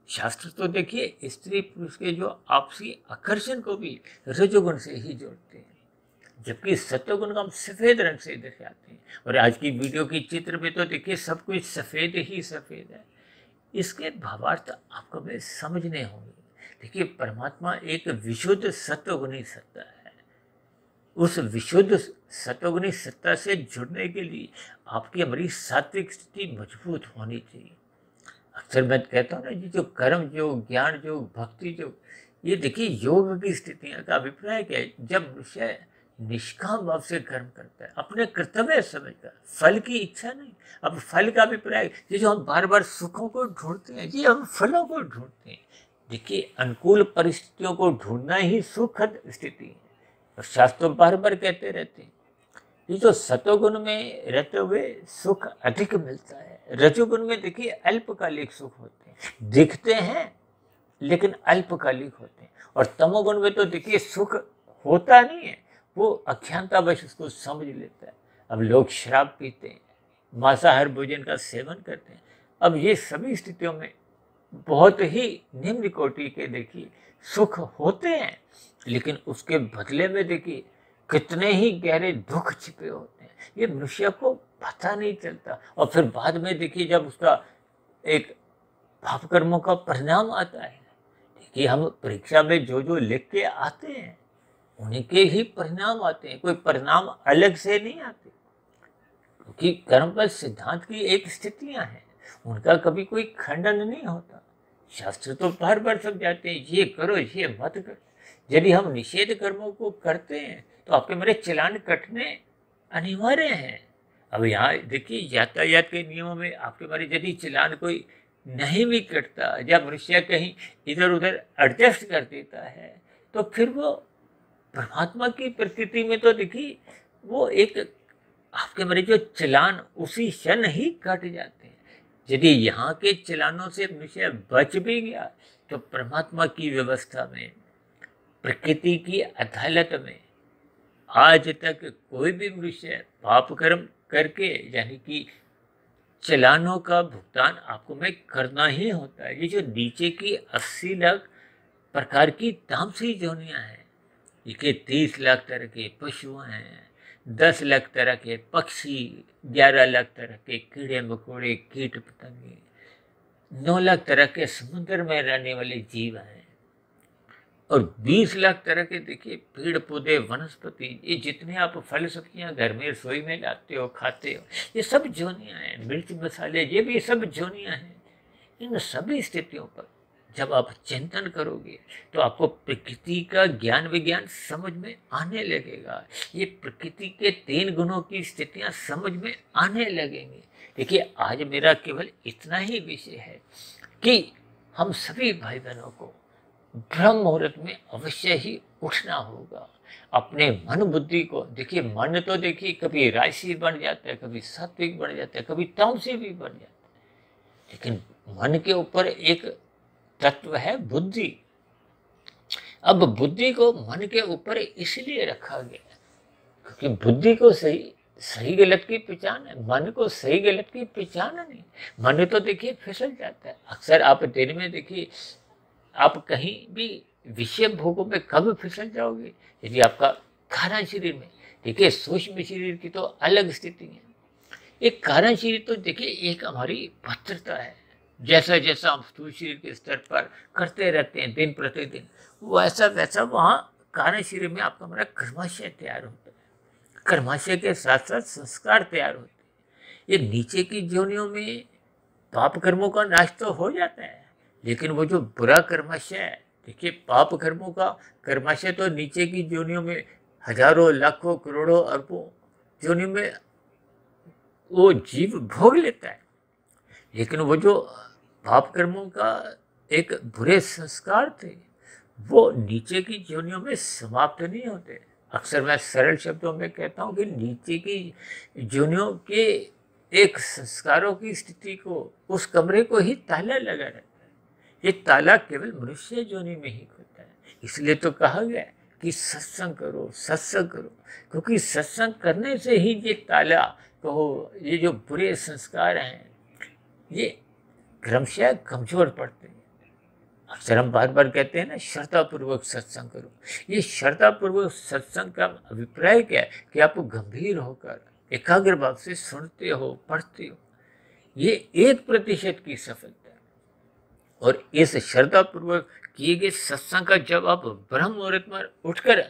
शास्त्र तो देखिए स्त्री पुरुष के जो आपसी आकर्षण को भी रजोगुण से ही जोड़ते हैं, जबकि सत्वगुण को हम सफेद रंग से दर्शाते हैं। और आज की वीडियो की चित्र में तो देखिए सब कुछ सफेद ही सफेद है। इसके भावार्थ आपको हमें समझने होंगे। देखिए परमात्मा एक विशुद्ध सत्वगुणी सत्ता है। उस विशुद्ध सत्वगुणी सत्ता से जुड़ने के लिए आपकी हमारी सात्विक स्थिति मजबूत होनी चाहिए। अक्सर मैं कहता हूँ ना, ये जो कर्म योग, ज्ञान योग, भक्ति योग, ये देखिए योग की स्थितियाँ का अभिप्राय क्या है। जब मनुष्य निष्काम भाव से कर्म करता है, अपने कर्तव्य समझकर, फल की इच्छा नहीं। अब फल का अभिप्राय, ये जो हम बार बार सुखों को ढूंढते हैं, ये हम फलों को ढूंढते हैं। देखिए अनुकूल परिस्थितियों को ढूंढना ही सुखद स्थिति है। और शास्त्र बार बार कहते रहते हैं, ये जो सतोगुण में रहते हुए सुख अधिक मिलता है, रजोगुण में देखिए अल्पकालिक सुख होते हैं, दिखते हैं लेकिन अल्पकालिक होते हैं। और तमोगुण में तो देखिए सुख होता नहीं है, वो अज्ञानतावश उसको समझ लेता है। अब लोग शराब पीते हैं, मांसाहार भोजन का सेवन करते हैं। अब ये सभी स्थितियों में बहुत ही निम्न कोटि के देखिए सुख होते हैं, लेकिन उसके बदले में देखिए कितने ही गहरे दुख छिपे होते हैं, ये मनुष्य को पता नहीं चलता। और फिर बाद में देखिए जब उसका एक पाप कर्मों का परिणाम आता है, देखिए हम परीक्षा में जो जो लिख के आते हैं उन्हीं के ही परिणाम आते हैं, कोई परिणाम अलग से नहीं आते। क्योंकि कर्म पर सिद्धांत की एक स्थितियां हैं, उनका कभी कोई खंडन नहीं होता। शास्त्र तो बार बार समझाते हैं, ये करो ये मत करो। यदि हम निषेध कर्मों को करते हैं तो आपके मेरे चलान कटने अनिवार्य हैं। अब यहाँ देखिए यातायात के नियमों में आपके मेरे यदि चलान कोई नहीं भी कटता या मनुष्य कहीं इधर उधर एडजस्ट कर देता है, तो फिर वो परमात्मा की प्रकृति में तो देखिए वो एक आपके मेरे जो चलान उसी क्षण ही कट जाते हैं। यदि यहाँ के चलानों से मनुष्य बच भी गया तो परमात्मा की व्यवस्था में, प्रकृति की अदालत में आज तक कोई भी मनुष्य पाप कर्म करके यानी कि चलानों का भुगतान आपको में करना ही होता है। ये जो नीचे की 80 लाख प्रकार की तामसी योनियां हैं, ये 30 लाख तरह के पशु हैं, 10 लाख तरह के पक्षी, 11 लाख तरह के कीड़े मकोड़े, कीट पतंगे, 9 लाख तरह के समुद्र में रहने वाले जीव हैं। और 20 लाख तरह के देखिए पेड़ पौधे वनस्पति, ये जितने आप फल सब्जियां घर में रसोई में लाते हो खाते हो, ये सब जोनियां हैं। मिर्च मसाले ये भी सब जोनियां हैं। इन सभी स्थितियों पर जब आप चिंतन करोगे तो आपको प्रकृति का ज्ञान विज्ञान समझ में आने लगेगा। ये प्रकृति के 3 गुणों की स्थितियां समझ में आने लगेंगी। देखिए आज मेरा केवल इतना ही विषय है कि हम सभी भाई बहनों को ब्रह्म मुहूर्त में अवश्य ही उठना होगा। अपने मन बुद्धि को देखिए, मन तो देखिए कभी राजसी बन जाता है, कभी सात्विक बन जाता है, कभी तामसी भी बन जाता है, लेकिन मन के ऊपर एक तत्व है बुद्धि। अब बुद्धि को मन के ऊपर इसलिए रखा गया क्योंकि बुद्धि को सही गलत की पहचान है, मन को सही गलत की पहचान नहीं। मन तो देखिए फिसल जाता है। अक्सर आप दिन में देखिए आप कहीं भी विषय भोगों में कब फिसल जाओगे? यदि आपका कारण शरीर में, देखिए सूक्ष्म शरीर की तो अलग स्थिति है। एक कारण शरीर तो देखिए एक हमारी भद्रता है। जैसा जैसा हम स्थूल शरीर के स्तर पर करते रहते हैं दिन प्रतिदिन, वैसा वैसा वहाँ कारण शरीर में आपका हमारा कर्माशय तैयार होता है। कर्माशय के साथ साथ संस्कार तैयार होते हैं। ये नीचे की जोनियों में पाप कर्मों का नाश तो हो जाता है, लेकिन वो जो बुरा कर्माशय है, देखिए पाप कर्मों का कर्माशय तो नीचे की जोनियों में हजारों लाखों करोड़ों अरबों जोनियों में वो जीव भोग लेता है। लेकिन वो जो पाप कर्मों का एक बुरे संस्कार थे, वो नीचे की जोनियों में समाप्त नहीं होते। अक्सर मैं सरल शब्दों में कहता हूँ कि नीचे की जोनियों के एक संस्कारों की स्थिति को, उस कमरे को ही ताला लगा रहता है। ये ताला केवल मनुष्य जोनि में ही खुलता है। इसलिए तो कहा गया कि सत्संग करो, सत्संग करो, क्योंकि सत्संग करने से ही ये ताला कहो, ये जो बुरे संस्कार हैं ये क्रमशः कमजोर पड़ते हैं। अक्सर हम बार बार कहते हैं ना, श्रद्धापूर्वक सत्संग करो। ये श्रद्धापूर्वक सत्संग का अभिप्राय क्या है कि आप गंभीर होकर एकाग्र भाव से सुनते हो, पढ़ते हो। ये 1% की सफलता है। और इस श्रद्धापूर्वक किए गए सत्संग का जब आप ब्रह्म मुहूर्त में उठकर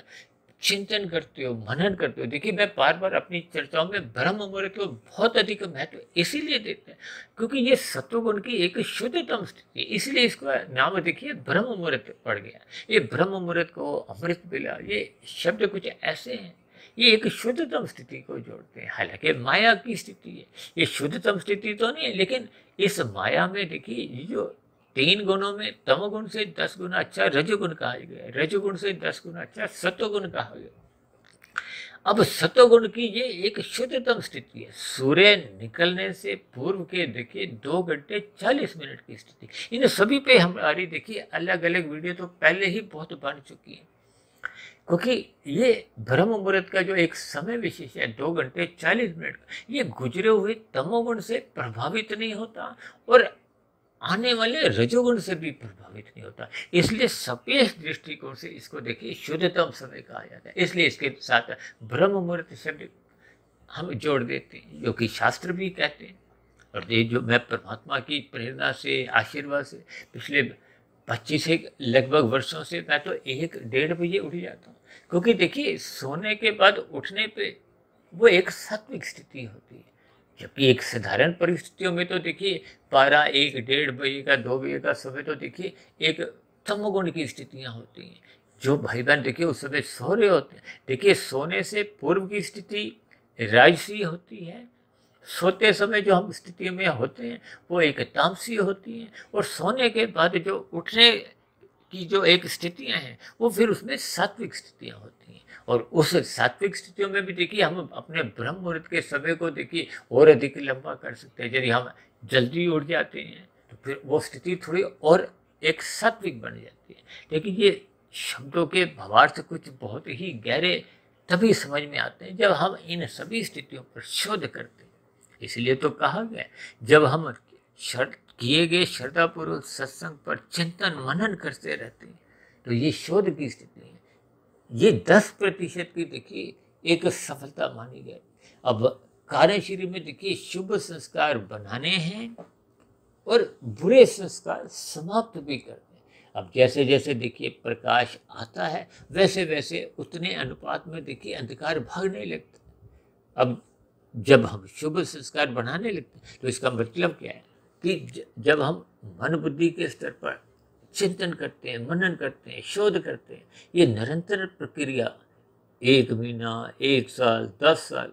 चिंतन करते हो, मनन करते हो, देखिए मैं बार बार अपनी चर्चाओं में ब्रह्म मुहूर्त को बहुत अधिक महत्व इसलिए देते हैं क्योंकि ये सत्वगुण की एक शुद्धतम स्थिति है। इसलिए इसका नाम देखिए ब्रह्म मुहूर्त पड़ गया। ये ब्रह्म मुहूर्त को, अमृत बेला, ये शब्द कुछ ऐसे हैं, ये एक शुद्धतम स्थिति को जोड़ते हैं। हालांकि माया की स्थिति है, ये शुद्धतम स्थिति तो नहीं है, लेकिन इस माया में देखिए ये जो 3 गुणों में तमोगुण से 10 गुना अच्छा रजोगुण कहा गया, रजोगुण से 10 गुना अच्छा सत्वगुण कहा गया। अब सत्वगुण की ये एक शुद्धतम स्थिति है। सूर्य निकलने से पूर्व के देखिए 2 घंटे 40 मिनट की स्थिति। इन सभी पे हमारी देखिए अलग अलग वीडियो तो पहले ही बहुत बन चुकी है, क्योंकि ये ब्रह्म मुहूर्त का जो एक समय विशेष है 2 घंटे 40 मिनट, ये गुजरे हुए तमोगुण से प्रभावित नहीं होता और आने वाले रजोगुण से भी प्रभावित नहीं होता। इसलिए सपेश दृष्टिकोण से इसको देखिए शुद्धतम समय कहा जाता है। इसलिए इसके साथ ब्रह्म मुहूर्त शब्द हम जोड़ देते हैं, जो कि शास्त्र भी कहते हैं। और ये जो मैं परमात्मा की प्रेरणा से, आशीर्वाद से पिछले 25 एक लगभग वर्षों से मैं तो 1-1:30 बजे उठ जाता हूँ, क्योंकि देखिए सोने के बाद उठने पे वो एक सात्विक स्थिति होती है। जबकि एक साधारण परिस्थितियों में तो देखिए 12, 1-1:30 बजे का, 2 बजे का समय तो देखिए एक तमोगुण की स्थितियां होती हैं। जो भाई बहन देखिए उस समय सो रहे होते हैं, देखिए सोने से पूर्व की स्थिति राजसी होती है, सोते समय जो हम स्थिति में होते हैं वो एक तामसी होती है, और सोने के बाद जो उठने की जो एक स्थितियां हैं वो फिर उसमें सात्विक स्थितियां होती हैं। और उस सात्विक स्थितियों में भी देखिए हम अपने ब्रह्म मुहूर्त के समय को देखिए और अधिक लंबा कर सकते हैं। यदि हम जल्दी उठ जाते हैं तो फिर वो स्थिति थोड़ी और एक सात्विक बन जाती है। लेकिन ये शब्दों के भावार्थ कुछ बहुत ही गहरे तभी समझ में आते हैं जब हम इन सभी स्थितियों पर शोध करते हैं। इसलिए तो कहा गया जब हम किए गए श्रद्धापूर्वक सत्संग पर चिंतन मनन करते रहते हैं तो ये शोध की स्थिति है। ये 10% की देखिए एक सफलता मानी गई। अब कार्य शरीर में देखिए शुभ संस्कार बनाने हैं और बुरे संस्कार समाप्त भी करते हैं। अब जैसे जैसे देखिए प्रकाश आता है वैसे वैसे उतने अनुपात में देखिए अंधकार भागने लगता। अब जब हम शुभ संस्कार बनाने लगते हैं तो इसका मतलब क्या है कि जब हम मन बुद्धि के स्तर पर चिंतन करते हैं, मनन करते हैं, शोध करते हैं, ये निरंतर प्रक्रिया 1 महीना, 1 साल, 10 साल,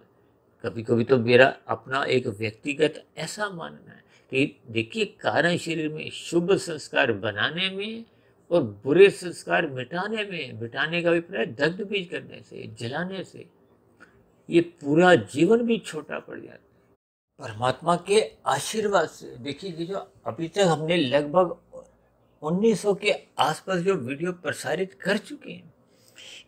कभी कभी तो मेरा अपना एक व्यक्तिगत ऐसा मानना है कि देखिए कारण शरीर में शुभ संस्कार बनाने में और बुरे संस्कार मिटाने में, मिटाने का अभिप्राय दग्ध बीज करने से, जलाने से, ये पूरा जीवन भी छोटा पड़ जाता है। परमात्मा के आशीर्वाद से देखिए ये जो अभी तक हमने लगभग 1900 के आसपास जो वीडियो प्रसारित कर चुके हैं,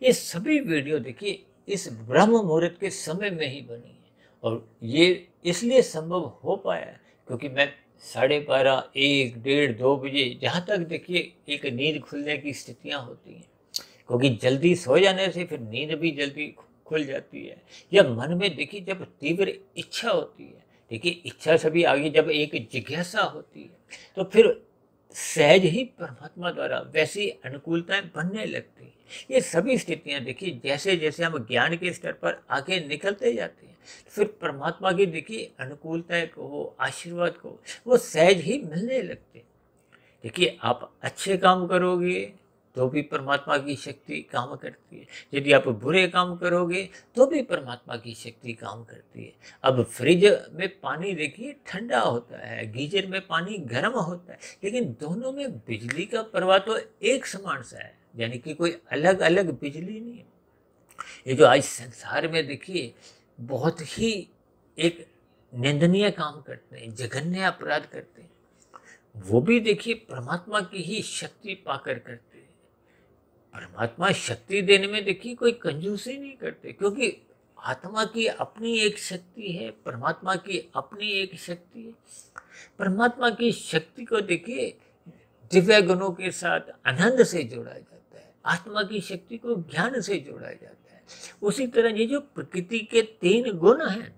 ये सभी वीडियो देखिए इस ब्रह्म मुहूर्त के समय में ही बनी है। और ये इसलिए संभव हो पाया है क्योंकि मैं 12:30, 1, 1:30, 2 बजे जहाँ तक देखिए एक नींद खुलने की स्थितियाँ होती हैं, क्योंकि जल्दी सो जाने से फिर नींद भी जल्दी खुल जाती है। या मन में देखिए जब तीव्र इच्छा होती है, देखिए इच्छा से भी आगे जब एक जिज्ञासा होती है तो फिर सहज ही परमात्मा द्वारा वैसी अनुकूलताएं बनने लगती हैं। ये सभी स्थितियां देखिए जैसे जैसे हम ज्ञान के स्तर पर आगे निकलते जाते हैं तो फिर परमात्मा की देखिए अनुकूलताएं को, आशीर्वाद को वो सहज ही मिलने लगते हैं। देखिए आप अच्छे काम करोगे तो भी परमात्मा की शक्ति काम करती है, यदि आप बुरे काम करोगे तो भी परमात्मा की शक्ति काम करती है। अब फ्रिज में पानी देखिए ठंडा होता है, गीजर में पानी गर्म होता है, लेकिन दोनों में बिजली का प्रवाह तो एक समान सा है, यानी कि कोई अलग अलग बिजली नहीं है। ये जो आज संसार में देखिए बहुत ही एक निंदनीय काम करते हैं, जघन्य अपराध करते हैं, वो भी देखिए परमात्मा की ही शक्ति पाकर करते हैं। परमात्मा शक्ति देने में देखिए कोई कंजूसी नहीं करते, क्योंकि आत्मा की अपनी एक शक्ति है, परमात्मा की अपनी एक शक्ति है। परमात्मा की शक्ति को देखिए दिव्य गुणों के साथ आनंद से जोड़ा जाता है, आत्मा की शक्ति को ज्ञान से जोड़ा जाता है। उसी तरह ये जो प्रकृति के 3 गुण हैं,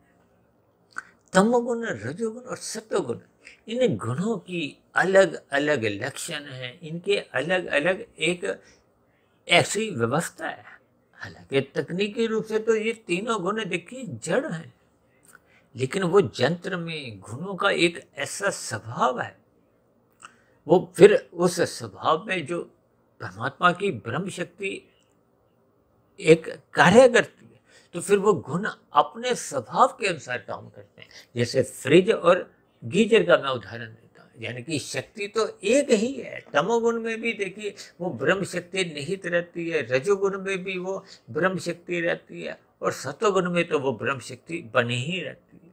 तमोगुण, रजोगुण और सत्वगुण, इन गुणों की अलग अलग लक्षण हैं, इनके अलग अलग एक ऐसी व्यवस्था है। हालांकि तकनीकी रूप से तो ये तीनों गुण देखिए जड़ हैं, लेकिन वो यंत्र में गुणों का एक ऐसा स्वभाव है, वो फिर उस स्वभाव में जो परमात्मा की ब्रह्म शक्ति एक कार्य करती है तो फिर वो गुण अपने स्वभाव के अनुसार काम करते हैं। जैसे फ्रिज और गीजर का मैं उदाहरण देता हूँ, यानी कि शक्ति तो एक ही है। तमोगुण में भी देखिए वो ब्रह्म शक्ति निहित रहती है, रजोगुण में भी वो ब्रह्म शक्ति रहती है, और सत्वगुण में तो वो ब्रह्म शक्ति बनी ही रहती है।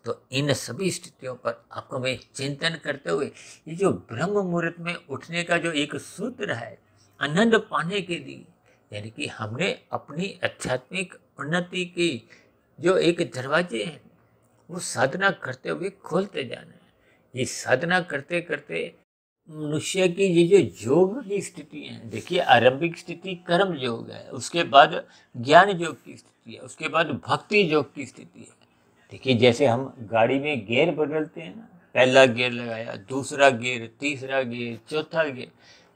तो इन सभी स्थितियों पर आपको मैं चिंतन करते हुए ये जो ब्रह्म मुहूर्त में उठने का जो एक सूत्र है, आनंद पाने के लिए, यानी कि हमने अपनी आध्यात्मिक उन्नति की जो एक दरवाजे हैं वो साधना करते हुए खोलते जाना है। ये साधना करते करते मनुष्य की ये जो योग की स्थिति है, देखिए आरंभिक स्थिति कर्म योग है, उसके बाद ज्ञान योग की स्थिति है, उसके बाद भक्ति योग की स्थिति है। देखिए जैसे हम गाड़ी में गियर बदलते हैं ना, पहला गियर लगाया, दूसरा गियर, तीसरा गियर, चौथा गियर,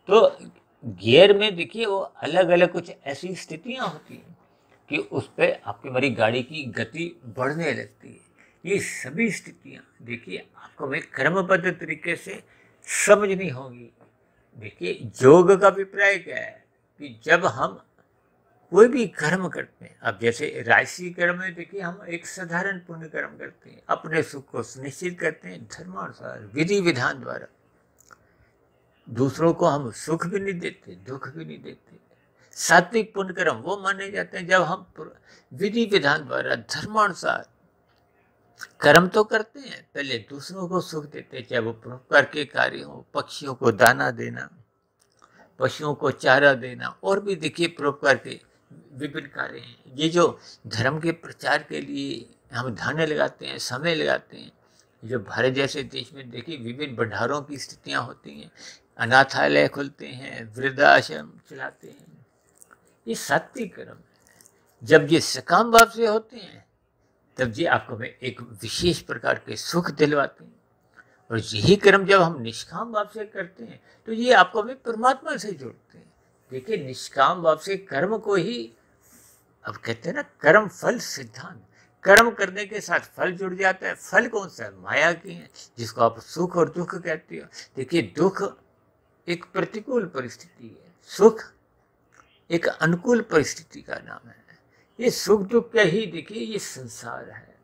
तो गियर में देखिए वो अलग अलग कुछ ऐसी स्थितियां होती हैं कि उस पर आपकी हमारी गाड़ी की गति बढ़ने लगती है। ये सभी स्थितियां देखिए आपको मैं क्रमबद्ध तरीके से समझनी होगी। देखिए योग का अभिप्राय क्या है कि जब हम कोई भी कर्म करते हैं, अब जैसे राशि कर्म में देखिए हम एक साधारण पुण्य कर्म करते हैं, अपने सुख को सुनिश्चित करते हैं धर्मानुसार, विधि विधान द्वारा। दूसरों को हम सुख भी नहीं देते, दुख भी नहीं देते। सात्विक पुण्य कर्म वो माने जाते हैं जब हम विधि विधान द्वारा धर्मानुसार कर्म तो करते हैं, पहले दूसरों को सुख देते हैं, चाहे वो परोपकार के कार्य हो, पक्षियों को दाना देना, पशुओं को चारा देना, और भी देखिए परोपकार के विभिन्न कार्य हैं। ये जो धर्म के प्रचार के लिए हम धन लगाते हैं, समय लगाते हैं, जो भारत जैसे देश में देखिए विभिन्न भंडारों की स्थितियां होती हैं, अनाथालय खुलते हैं, वृद्धाश्रम चलाते हैं, ये सात्विक कर्म है। जब ये सकाम भाव से होते हैं तब ये आपको में एक विशेष प्रकार के सुख दिलवाते हैं। और यही कर्म जब हम निष्काम भाव से करते हैं तो ये आपको हमें परमात्मा से जोड़ते हैं। देखिए, निष्काम भाव से कर्म को ही अब कहते हैं ना, कर्म फल सिद्धांत। कर्म करने के साथ फल जुड़ जाता है। फल कौन सा है? माया की है, जिसको आप सुख और दुख कहते हो। देखिए, दुख एक प्रतिकूल परिस्थिति है, सुख एक अनुकूल परिस्थिति का नाम है। ये सुख दुख क्या ही, देखिए, ये संसार है।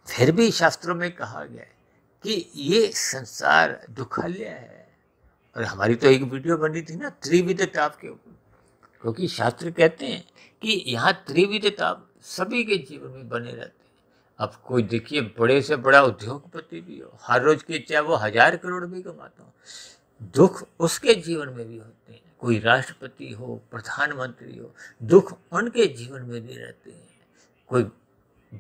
फिर भी शास्त्रों में कहा गया है कि ये संसार दुखालय है। और हमारी तो एक वीडियो बनी थी ना त्रिविध ताप के ऊपर, क्योंकि शास्त्र कहते हैं कि यहाँ त्रिविध ताप सभी के जीवन में बने रहते हैं। अब कोई देखिए बड़े से बड़ा उद्योगपति भी हो, हर रोज के चाहे वो 1000 करोड़ भी कमाता हो, दुख उसके जीवन में भी होते हैं। कोई राष्ट्रपति हो, प्रधानमंत्री हो, दुख उनके जीवन में भी रहते हैं। कोई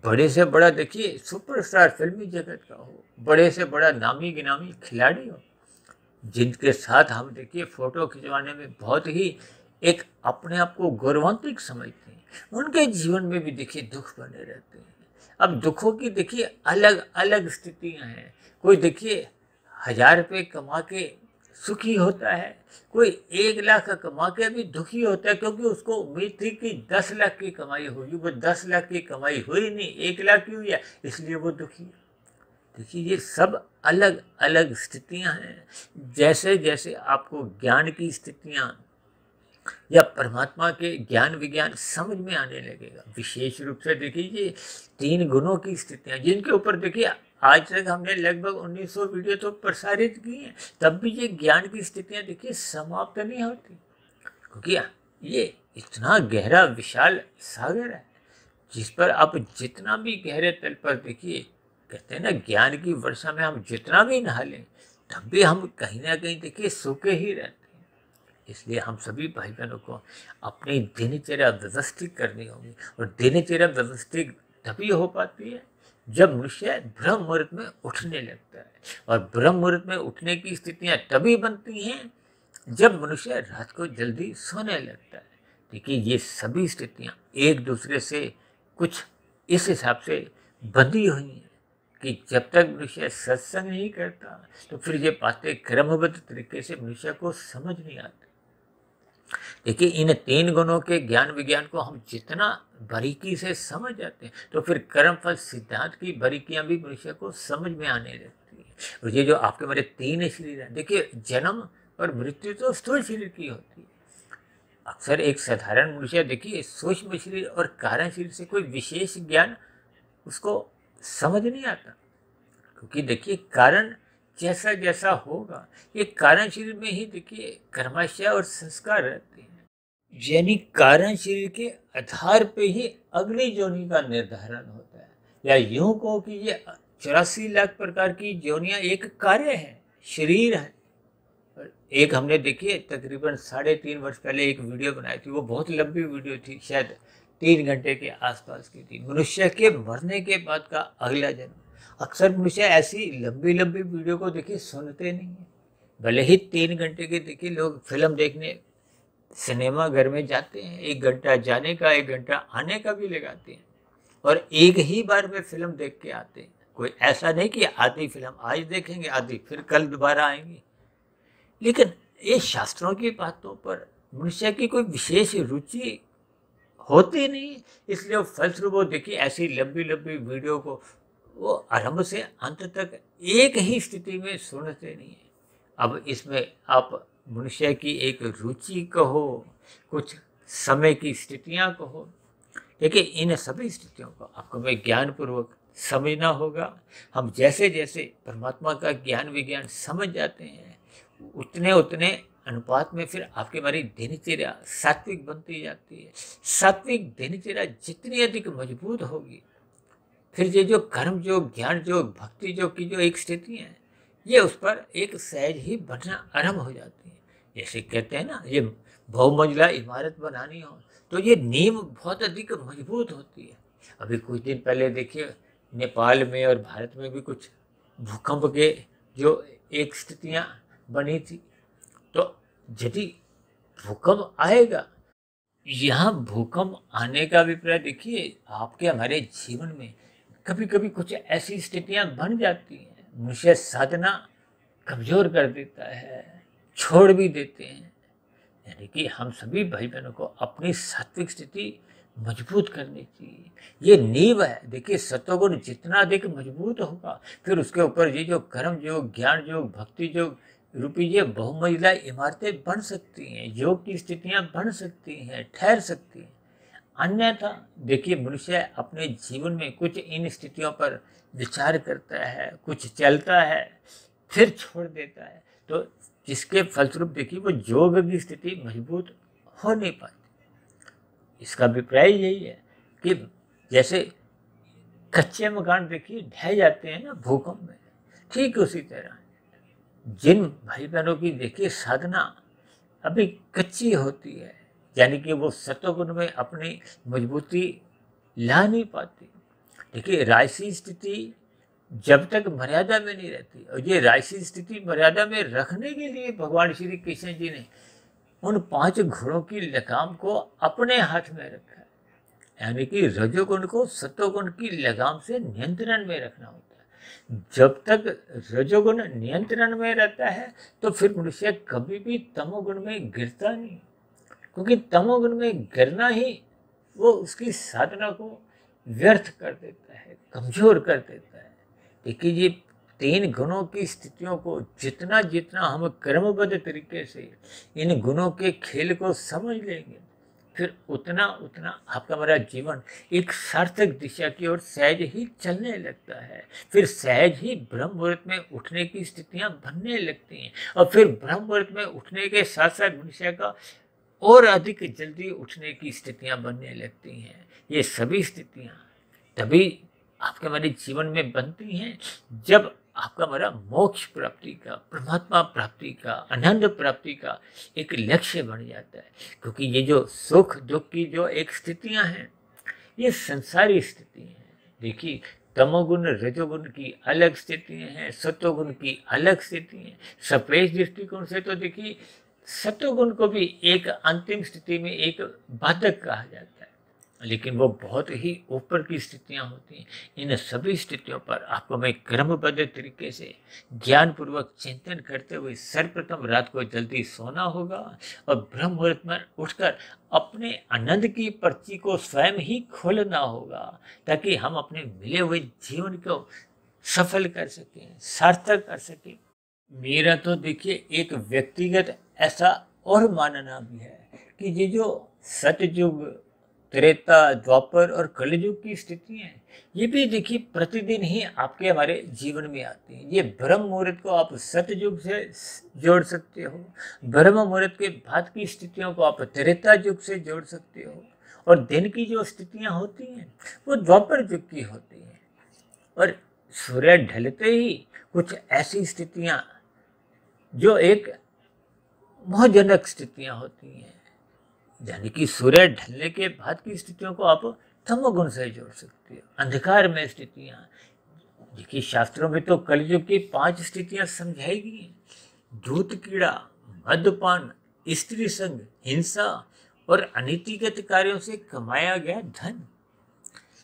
बड़े से बड़ा देखिए सुपरस्टार फिल्मी जगत का हो, बड़े से बड़ा नामी गिनामी खिलाड़ी हो, जिनके साथ हम देखिए फोटो खिंचवाने में बहुत ही एक अपने आप को गौरवान्वित समझते हैं, उनके जीवन में भी देखिए दुख बने रहते हैं। अब दुखों की देखिए अलग अलग स्थितियां हैं। कोई देखिए 1000 रुपये कमा के सुखी होता है, कोई 1 लाख का कमा के भी दुखी होता है, क्योंकि उसको उम्मीद थी कि 10 लाख की कमाई होगी, वो 10 लाख की कमाई हुई नहीं, 1 लाख की हुई है, इसलिए वो दुखी है। देखिए, ये सब अलग अलग स्थितियां हैं। जैसे जैसे आपको ज्ञान की स्थितियां या परमात्मा के ज्ञान विज्ञान समझ में आने लगेगा, विशेष रूप से देखिए ये 3 गुणों की स्थितियां, जिनके ऊपर देखिए आज तक हमने लगभग 1900 वीडियो तो प्रसारित की हैं, तब भी ये ज्ञान की स्थितियां देखिए समाप्त नहीं होती, क्योंकि ये इतना गहरा विशाल सागर है, जिस पर आप जितना भी गहरे तल पर देखिए, कहते हैं ना ज्ञान की वर्षा में हम जितना भी नहा लें तब भी हम कहीं ना कहीं देखिए सूखे ही रहते हैं। इसलिए हम सभी भाई बहनों को अपनी दिनचर्या व्यवस्थित करनी होगी, और दिनचर्या व्यवस्थित तभी हो पाती है जब मनुष्य ब्रह्म मुहूर्त में उठने लगता है, और ब्रह्म मुहूर्त में उठने की स्थितियां तभी बनती हैं जब मनुष्य रात को जल्दी सोने लगता है। देखिए, ये सभी स्थितियां एक दूसरे से कुछ इस हिसाब से बंधी हुई हैं कि जब तक मनुष्य सत्संग नहीं करता तो फिर ये बातें क्रमबद्ध तरीके से मनुष्य को समझ नहीं आती। देखिए, इन 3 गुणों के ज्ञान विज्ञान को हम जितना बारीकी से समझ जाते हैं तो फिर कर्मफल सिद्धांत की बारीकियां भी मनुष्य को समझ में आने लगती है। और ये जो आपके मेरे 3 शरीर हैं, देखिए जन्म और मृत्यु तो स्थूल शरीर की होती है। अक्सर एक साधारण मनुष्य देखिए सूक्ष्म शरीर और कारण शरीर से कोई विशेष ज्ञान उसको समझ नहीं आता, क्योंकि देखिए कारण जैसा जैसा होगा, ये कारण शरीर में ही देखिए कर्माशय और संस्कार रहते हैं। यानी कारण शरीर के आधार पे ही अगली योनि का निर्धारण होता है, या यूं कहो कि ये 84 लाख प्रकार की योनियां एक कार्य है, शरीर है। एक हमने देखिए तकरीबन 3.5 वर्ष पहले एक वीडियो बनाई थी, वो बहुत लंबी वीडियो थी, शायद 3 घंटे के आसपास की थी, मनुष्य के मरने के बाद का अगला जन्म। अक्सर मनुष्य ऐसी लंबी लंबी वीडियो को देखिए सुनते नहीं है। भले ही 3 घंटे के देखिए लोग फिल्म देखने सिनेमा घर में जाते हैं, 1 घंटा जाने का 1 घंटा आने का भी लगाते हैं, और एक ही बार में फिल्म देख के आते हैं। कोई ऐसा नहीं कि आधी फिल्म आज देखेंगे, आधी फिर कल दोबारा आएंगे। लेकिन ये शास्त्रों की बातों पर मनुष्य की कोई विशेष रुचि होती नहीं, इसलिए वो फलस्वरूप वो देखिए ऐसी लंबी लंबी वीडियो को वो आरंभ से अंत तक एक ही स्थिति में सुनते नहीं है। अब इसमें आप मनुष्य की एक रुचि कहो, कुछ समय की स्थितियां कहो, देखिए इन सभी स्थितियों को आपको मैं ज्ञानपूर्वक समझना होगा। हम जैसे जैसे परमात्मा का ज्ञान विज्ञान समझ जाते हैं, उतने उतने अनुपात में फिर आपकी हमारी दिनचर्या सात्विक बनती जाती है। सात्विक दिनचर्या जितनी अधिक मजबूत होगी, फिर ये जो कर्म योग ज्ञान योग भक्ति योग की जो एक स्थिति है, ये उस पर एक सहज ही बनना आरंभ हो जाती है। जैसे कहते हैं ना, ये बहुमंजिला इमारत बनानी हो तो ये नींव बहुत अधिक मजबूत होती है। अभी कुछ दिन पहले देखिए नेपाल में और भारत में भी कुछ भूकंप के जो एक स्थितियां बनी थी, तो यदि भूकंप आएगा, यहाँ भूकंप आने का अभिप्राय देखिए आपके हमारे जीवन में कभी कभी कुछ ऐसी स्थितियां बन जाती हैं मनुष्य साधना कमज़ोर कर देता है, छोड़ भी देते हैं। यानी कि हम सभी भाई बहनों को अपनी सात्विक स्थिति मजबूत करनी चाहिए। ये नींव है। देखिए, सत्वगुण जितना अधिक मजबूत होगा, फिर उसके ऊपर ये जो कर्म योग, ज्ञान योग, भक्ति योग रूपी ये बहुमंजिला इमारतें बन सकती हैं, योग की स्थितियां बन सकती हैं, ठहर सकती हैं। अन्यथा देखिए, मनुष्य अपने जीवन में कुछ इन स्थितियों पर विचार करता है, कुछ चलता है, फिर छोड़ देता है, तो जिसके फलस्वरूप देखिए वो योग की स्थिति मजबूत हो नहीं पाती। इसका अभिप्राय यही है कि जैसे कच्चे मकान देखिए ढह जाते हैं ना भूकंप में, ठीक उसी तरह जिन भाई बहनों की देखिए साधना अभी कच्ची होती है, यानी कि वो सत्वगुण में अपनी मजबूती ला नहीं पाती। देखिए, राजसी स्थिति जब तक मर्यादा में नहीं रहती, और ये राजसी स्थिति मर्यादा में रखने के लिए भगवान श्री कृष्ण जी ने उन 5 घोड़ों की लगाम को अपने हाथ में रखा है। यानी कि रजोगुण को सत्वगुण की लगाम से नियंत्रण में रखना होता है। जब तक रजोगुण नियंत्रण में रहता है तो फिर मनुष्य कभी भी तमोगुण में गिरता नहीं, क्योंकि तमोगुण में गिरना ही वो उसकी साधना को व्यर्थ कर देता है, कमजोर कर देता है। देखिए, ये 3 गुणों की स्थितियों को जितना जितना हम क्रमबद्ध तरीके से इन गुणों के खेल को समझ लेंगे, फिर उतना उतना आपका हमारा जीवन एक सार्थक दिशा की ओर सहज ही चलने लगता है। फिर सहज ही ब्रह्म मुहूर्त में उठने की स्थितियां बनने लगती हैं, और फिर ब्रह्म मुहूर्त में उठने के साथ साथ मनुष्य का और अधिक जल्दी उठने की स्थितियां बनने लगती हैं। ये सभी स्थितियां तभी आपके हमारे जीवन में बनती हैं जब आपका हमारा मोक्ष प्राप्ति का, परमात्मा प्राप्ति का, आनंद प्राप्ति का एक लक्ष्य बन जाता है। क्योंकि ये जो सुख दुख की जो एक स्थितियां हैं, ये संसारी स्थिति हैं। देखिए, तमोगुण रजोगुण की अलग स्थितियां हैं, सत्वगुण की अलग स्थिति हैं। सापेक्ष दृष्टिकोण से तो देखिए, सत्वगुण को भी एक अंतिम स्थिति में एक बाधक कहा जाता है, लेकिन वो बहुत ही ऊपर की स्थितियां होती हैं। इन सभी स्थितियों पर आपको मैं क्रमबद्ध तरीके से ज्ञानपूर्वक चिंतन करते हुए सर्वप्रथम रात को जल्दी सोना होगा, और ब्रह्म मुहूर्त में उठकर अपने आनंद की पर्ची को स्वयं ही खोलना होगा, ताकि हम अपने मिले हुए जीवन को सफल कर सकें, सार्थक कर सकें। मेरा तो देखिए एक व्यक्तिगत ऐसा और मानना भी है कि ये जो सतयुग, त्रेता, द्वापर और कलयुग की स्थिति है, ये भी देखिए प्रतिदिन ही आपके हमारे जीवन में आती है। ये ब्रह्म मुहूर्त को आप सतयुग से जोड़ सकते हो, ब्रह्म मुहूर्त के बाद की स्थितियों को आप त्रेता युग से जोड़ सकते हो, और दिन की जो स्थितियां होती हैं वो द्वापर युग की होती हैं। और सूर्य ढलते ही कुछ ऐसी स्थितियां जो एक मोहजनक स्थितियां होती हैं, यानी कि सूर्य ढलने के बाद की स्थितियों को आप तमोगुण से जोड़ सकते हो, अंधकार में स्थितियां। देखिए, शास्त्रों में तो कलयुग की 5 स्थितियां समझाई गई हैं: धूत कीड़ा, मद्यपान, स्त्री संग, हिंसा और अनीतिगत कार्यों से कमाया गया धन।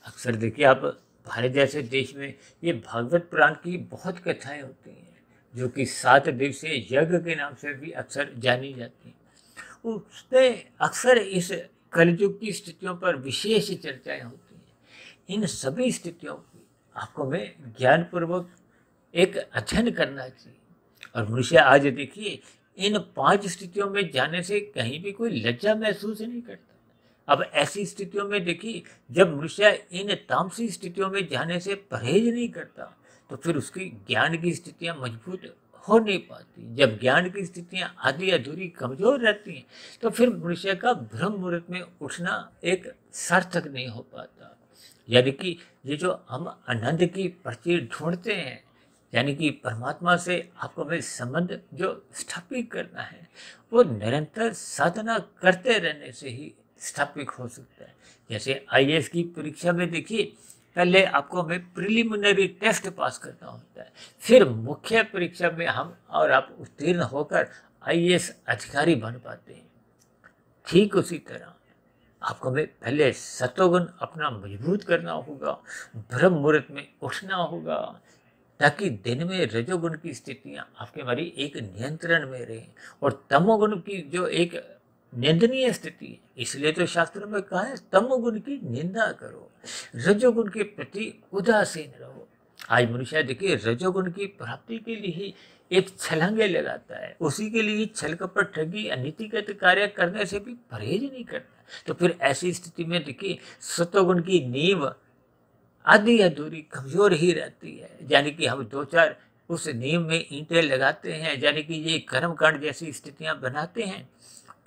अक्सर देखिए, आप भारत जैसे देश में ये भागवत पुराण की बहुत कथाएं होती हैं, जो कि 7 दिवसीय यज्ञ के नाम से भी अक्सर जानी जाती हैं। उसमें अक्सर इस कलयुग की स्थितियों पर विशेष चर्चाएं होती हैं। इन सभी स्थितियों की आपको मैं ज्ञानपूर्वक एक अध्ययन करना चाहिए। और मनुष्य आज देखिए, इन 5 स्थितियों में जाने से कहीं भी कोई लज्जा महसूस नहीं करता। अब ऐसी स्थितियों में देखिए, जब मनुष्य इन तामसी स्थितियों में जाने से परहेज नहीं करता, तो फिर उसकी ज्ञान की स्थितियां मजबूत हो नहीं पाती। जब ज्ञान की स्थितियां आधी अधूरी कमजोर रहती हैं, तो फिर मनुष्य का ब्रह्म मुहूर्त में उठना एक सार्थक नहीं हो पाता। यानी कि ये जो हम आनंद की पर्ची ढूंढते हैं, यानी कि परमात्मा से आपको में संबंध जो स्थापित करना है, वो निरंतर साधना करते रहने से ही स्थापित हो सकता है। जैसे आईएएस की परीक्षा में देखिए, पहले आपको हमें प्रिलिमिनरी टेस्ट पास करना होता है, फिर मुख्य परीक्षा में हम और आप उत्तीर्ण होकर आईएएस अधिकारी बन पाते हैं। ठीक उसी तरह आपको हमें पहले सत्वगुण अपना मजबूत करना होगा, ब्रह्म मुहूर्त में उठना होगा, ताकि दिन में रजोगुण की स्थितियां आपके हमारी एक नियंत्रण में रहें और तमोगुण की जो एक निंदनीय स्थिति है, इसलिए तो शास्त्रों में कहा है तमोगुण की निंदा करो, रजोगुण के प्रति उदासीन रहो। आज मनुष्य देखिए रजोगुण की प्राप्ति के लिए ही एक छलांगे लगाता है, उसी के लिए छल कपट ठगी अनीतिगत कार्य करने से भी परहेज नहीं करता। तो फिर ऐसी स्थिति में देखिए सत्वगुण की नींव आधी अधूरी कमजोर ही रहती है, यानी कि हम दो चार उस नींव में ईंटें लगाते हैं, यानी कि ये कर्मकांड जैसी स्थितियां बनाते हैं,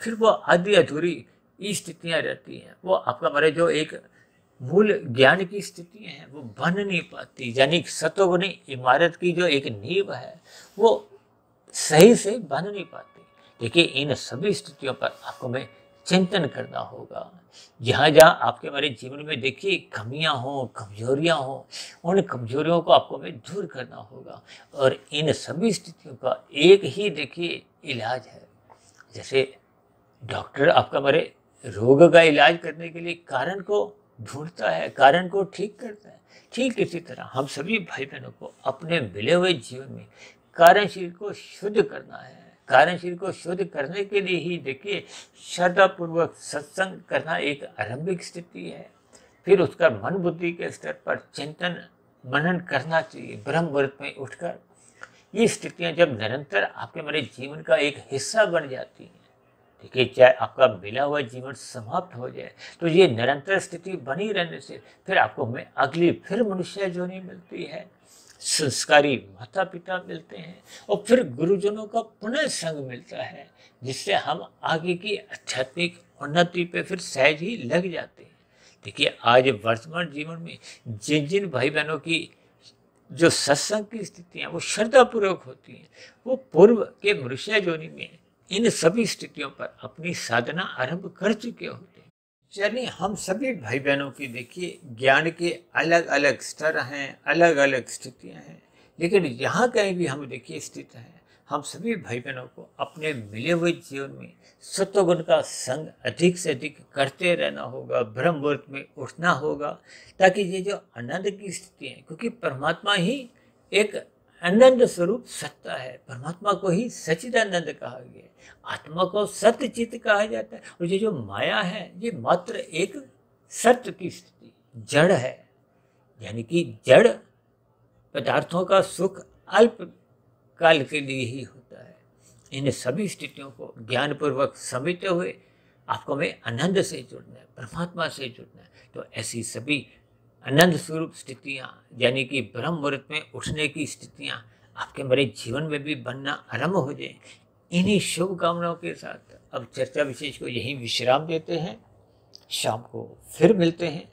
फिर वो आधी अधूरी स्थितियां रहती हैं। वो आपका हमारे जो एक मूल ज्ञान की स्थितियां हैं वो बन नहीं पाती, यानी सत्वगुणी इमारत की जो एक नींव है वो सही से बन नहीं पाती। देखिए इन सभी स्थितियों पर आपको में चिंतन करना होगा। जहाँ जहाँ आपके हमारे जीवन में देखिए कमियां हों, कमजोरियां हों, उन कमजोरियों को आपको में दूर करना होगा। और इन सभी स्थितियों का एक ही देखिए इलाज है। जैसे डॉक्टर आपका हमारे रोग का इलाज करने के लिए कारण को ढूंढता है, कारण को ठीक करता है, ठीक इसी तरह हम सभी भाई बहनों को अपने मिले हुए जीवन में कार्यशील को शुद्ध करना है। कार्यशील को शुद्ध करने के लिए ही देखिए श्रद्धापूर्वक सत्संग करना एक आरंभिक स्थिति है। फिर उसका मन बुद्धि के स्तर पर चिंतन मनन करना चाहिए ब्रह्म मुहूर्त में उठकर। ये स्थितियां जब निरंतर आपके हमारे जीवन का एक हिस्सा बन जाती हैं, देखिए चाहे आपका मिला हुआ जीवन समाप्त हो जाए तो ये निरंतर स्थिति बनी रहने से फिर आपको हमें अगली फिर मनुष्य जोनी मिलती है, संस्कारी माता पिता मिलते हैं और फिर गुरुजनों का पुनः संग मिलता है, जिससे हम आगे की आध्यात्मिक उन्नति पे फिर सहज ही लग जाते हैं। देखिए आज वर्तमान जीवन में जिन जिन भाई बहनों की जो सत्संग की स्थितियां वो श्रद्धापूर्वक होती हैं, वो पूर्व के मनुष्य जोनी में इन सभी स्थितियों पर अपनी साधना आरंभ कर चुके होते हैं। यानी हम सभी भाई बहनों की देखिए ज्ञान के अलग अलग स्तर हैं, अलग अलग स्थितियां हैं, लेकिन यहाँ कहीं भी हम देखिए स्थित हैं, हम सभी भाई बहनों को अपने मिले हुए जीवन में सत्वगुण का संग अधिक से अधिक करते रहना होगा, ब्रह्म मुहूर्त में उठना होगा, ताकि ये जो आनंद की स्थिति है, क्योंकि परमात्मा ही एक आनंद स्वरूप सत्ता है, परमात्मा को ही सच्चिदानंद कहा गया है, आत्मा को सत्य चित्त कहा जाता है। और ये जो माया है ये मात्र एक सत्य की स्थिति जड़ है, यानी कि जड़ पदार्थों का सुख अल्प काल के लिए ही होता है। इन सभी स्थितियों को ज्ञानपूर्वक समझते हुए आपको में आनंद से जुड़ना है, परमात्मा से जुड़ना है। तो ऐसी सभी आनंद स्वरूप स्थितियाँ यानी कि ब्रह्म मुहूर्त में उठने की स्थितियाँ आपके हमारे जीवन में भी बनना आरंभ हो जाए। इन्हीं शुभकामनाओं के साथ अब चर्चा विशेष को यहीं विश्राम देते हैं। शाम को फिर मिलते हैं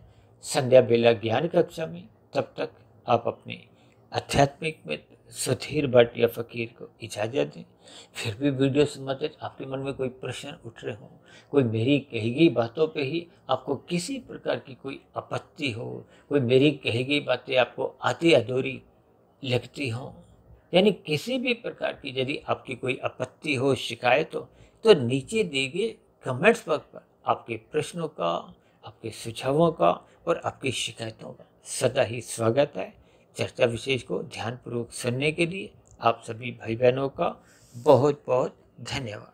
संध्या बेला ज्ञान कक्षा में। तब तक आप अपने आध्यात्मिक मित्र सुधीर भाटिया फकीर को इजाज़त दें। फिर भी वीडियो संबंधित आपके मन में कोई प्रश्न उठ रहे हों, कोई मेरी कही गई बातों पे ही आपको किसी प्रकार की कोई आपत्ति हो, कोई मेरी कही गई बातें आपको आधी अधूरी लगती हों, यानी किसी भी प्रकार की यदि आपकी कोई आपत्ति हो, शिकायत हो, तो नीचे दिए गए कमेंट्स बॉक्स पर आपके प्रश्नों का, आपके सुझावों का और आपकी शिकायतों का सदा ही स्वागत है। चर्चा विशेष को ध्यानपूर्वक सुनने के लिए आप सभी भाई बहनों का बहुत बहुत धन्यवाद।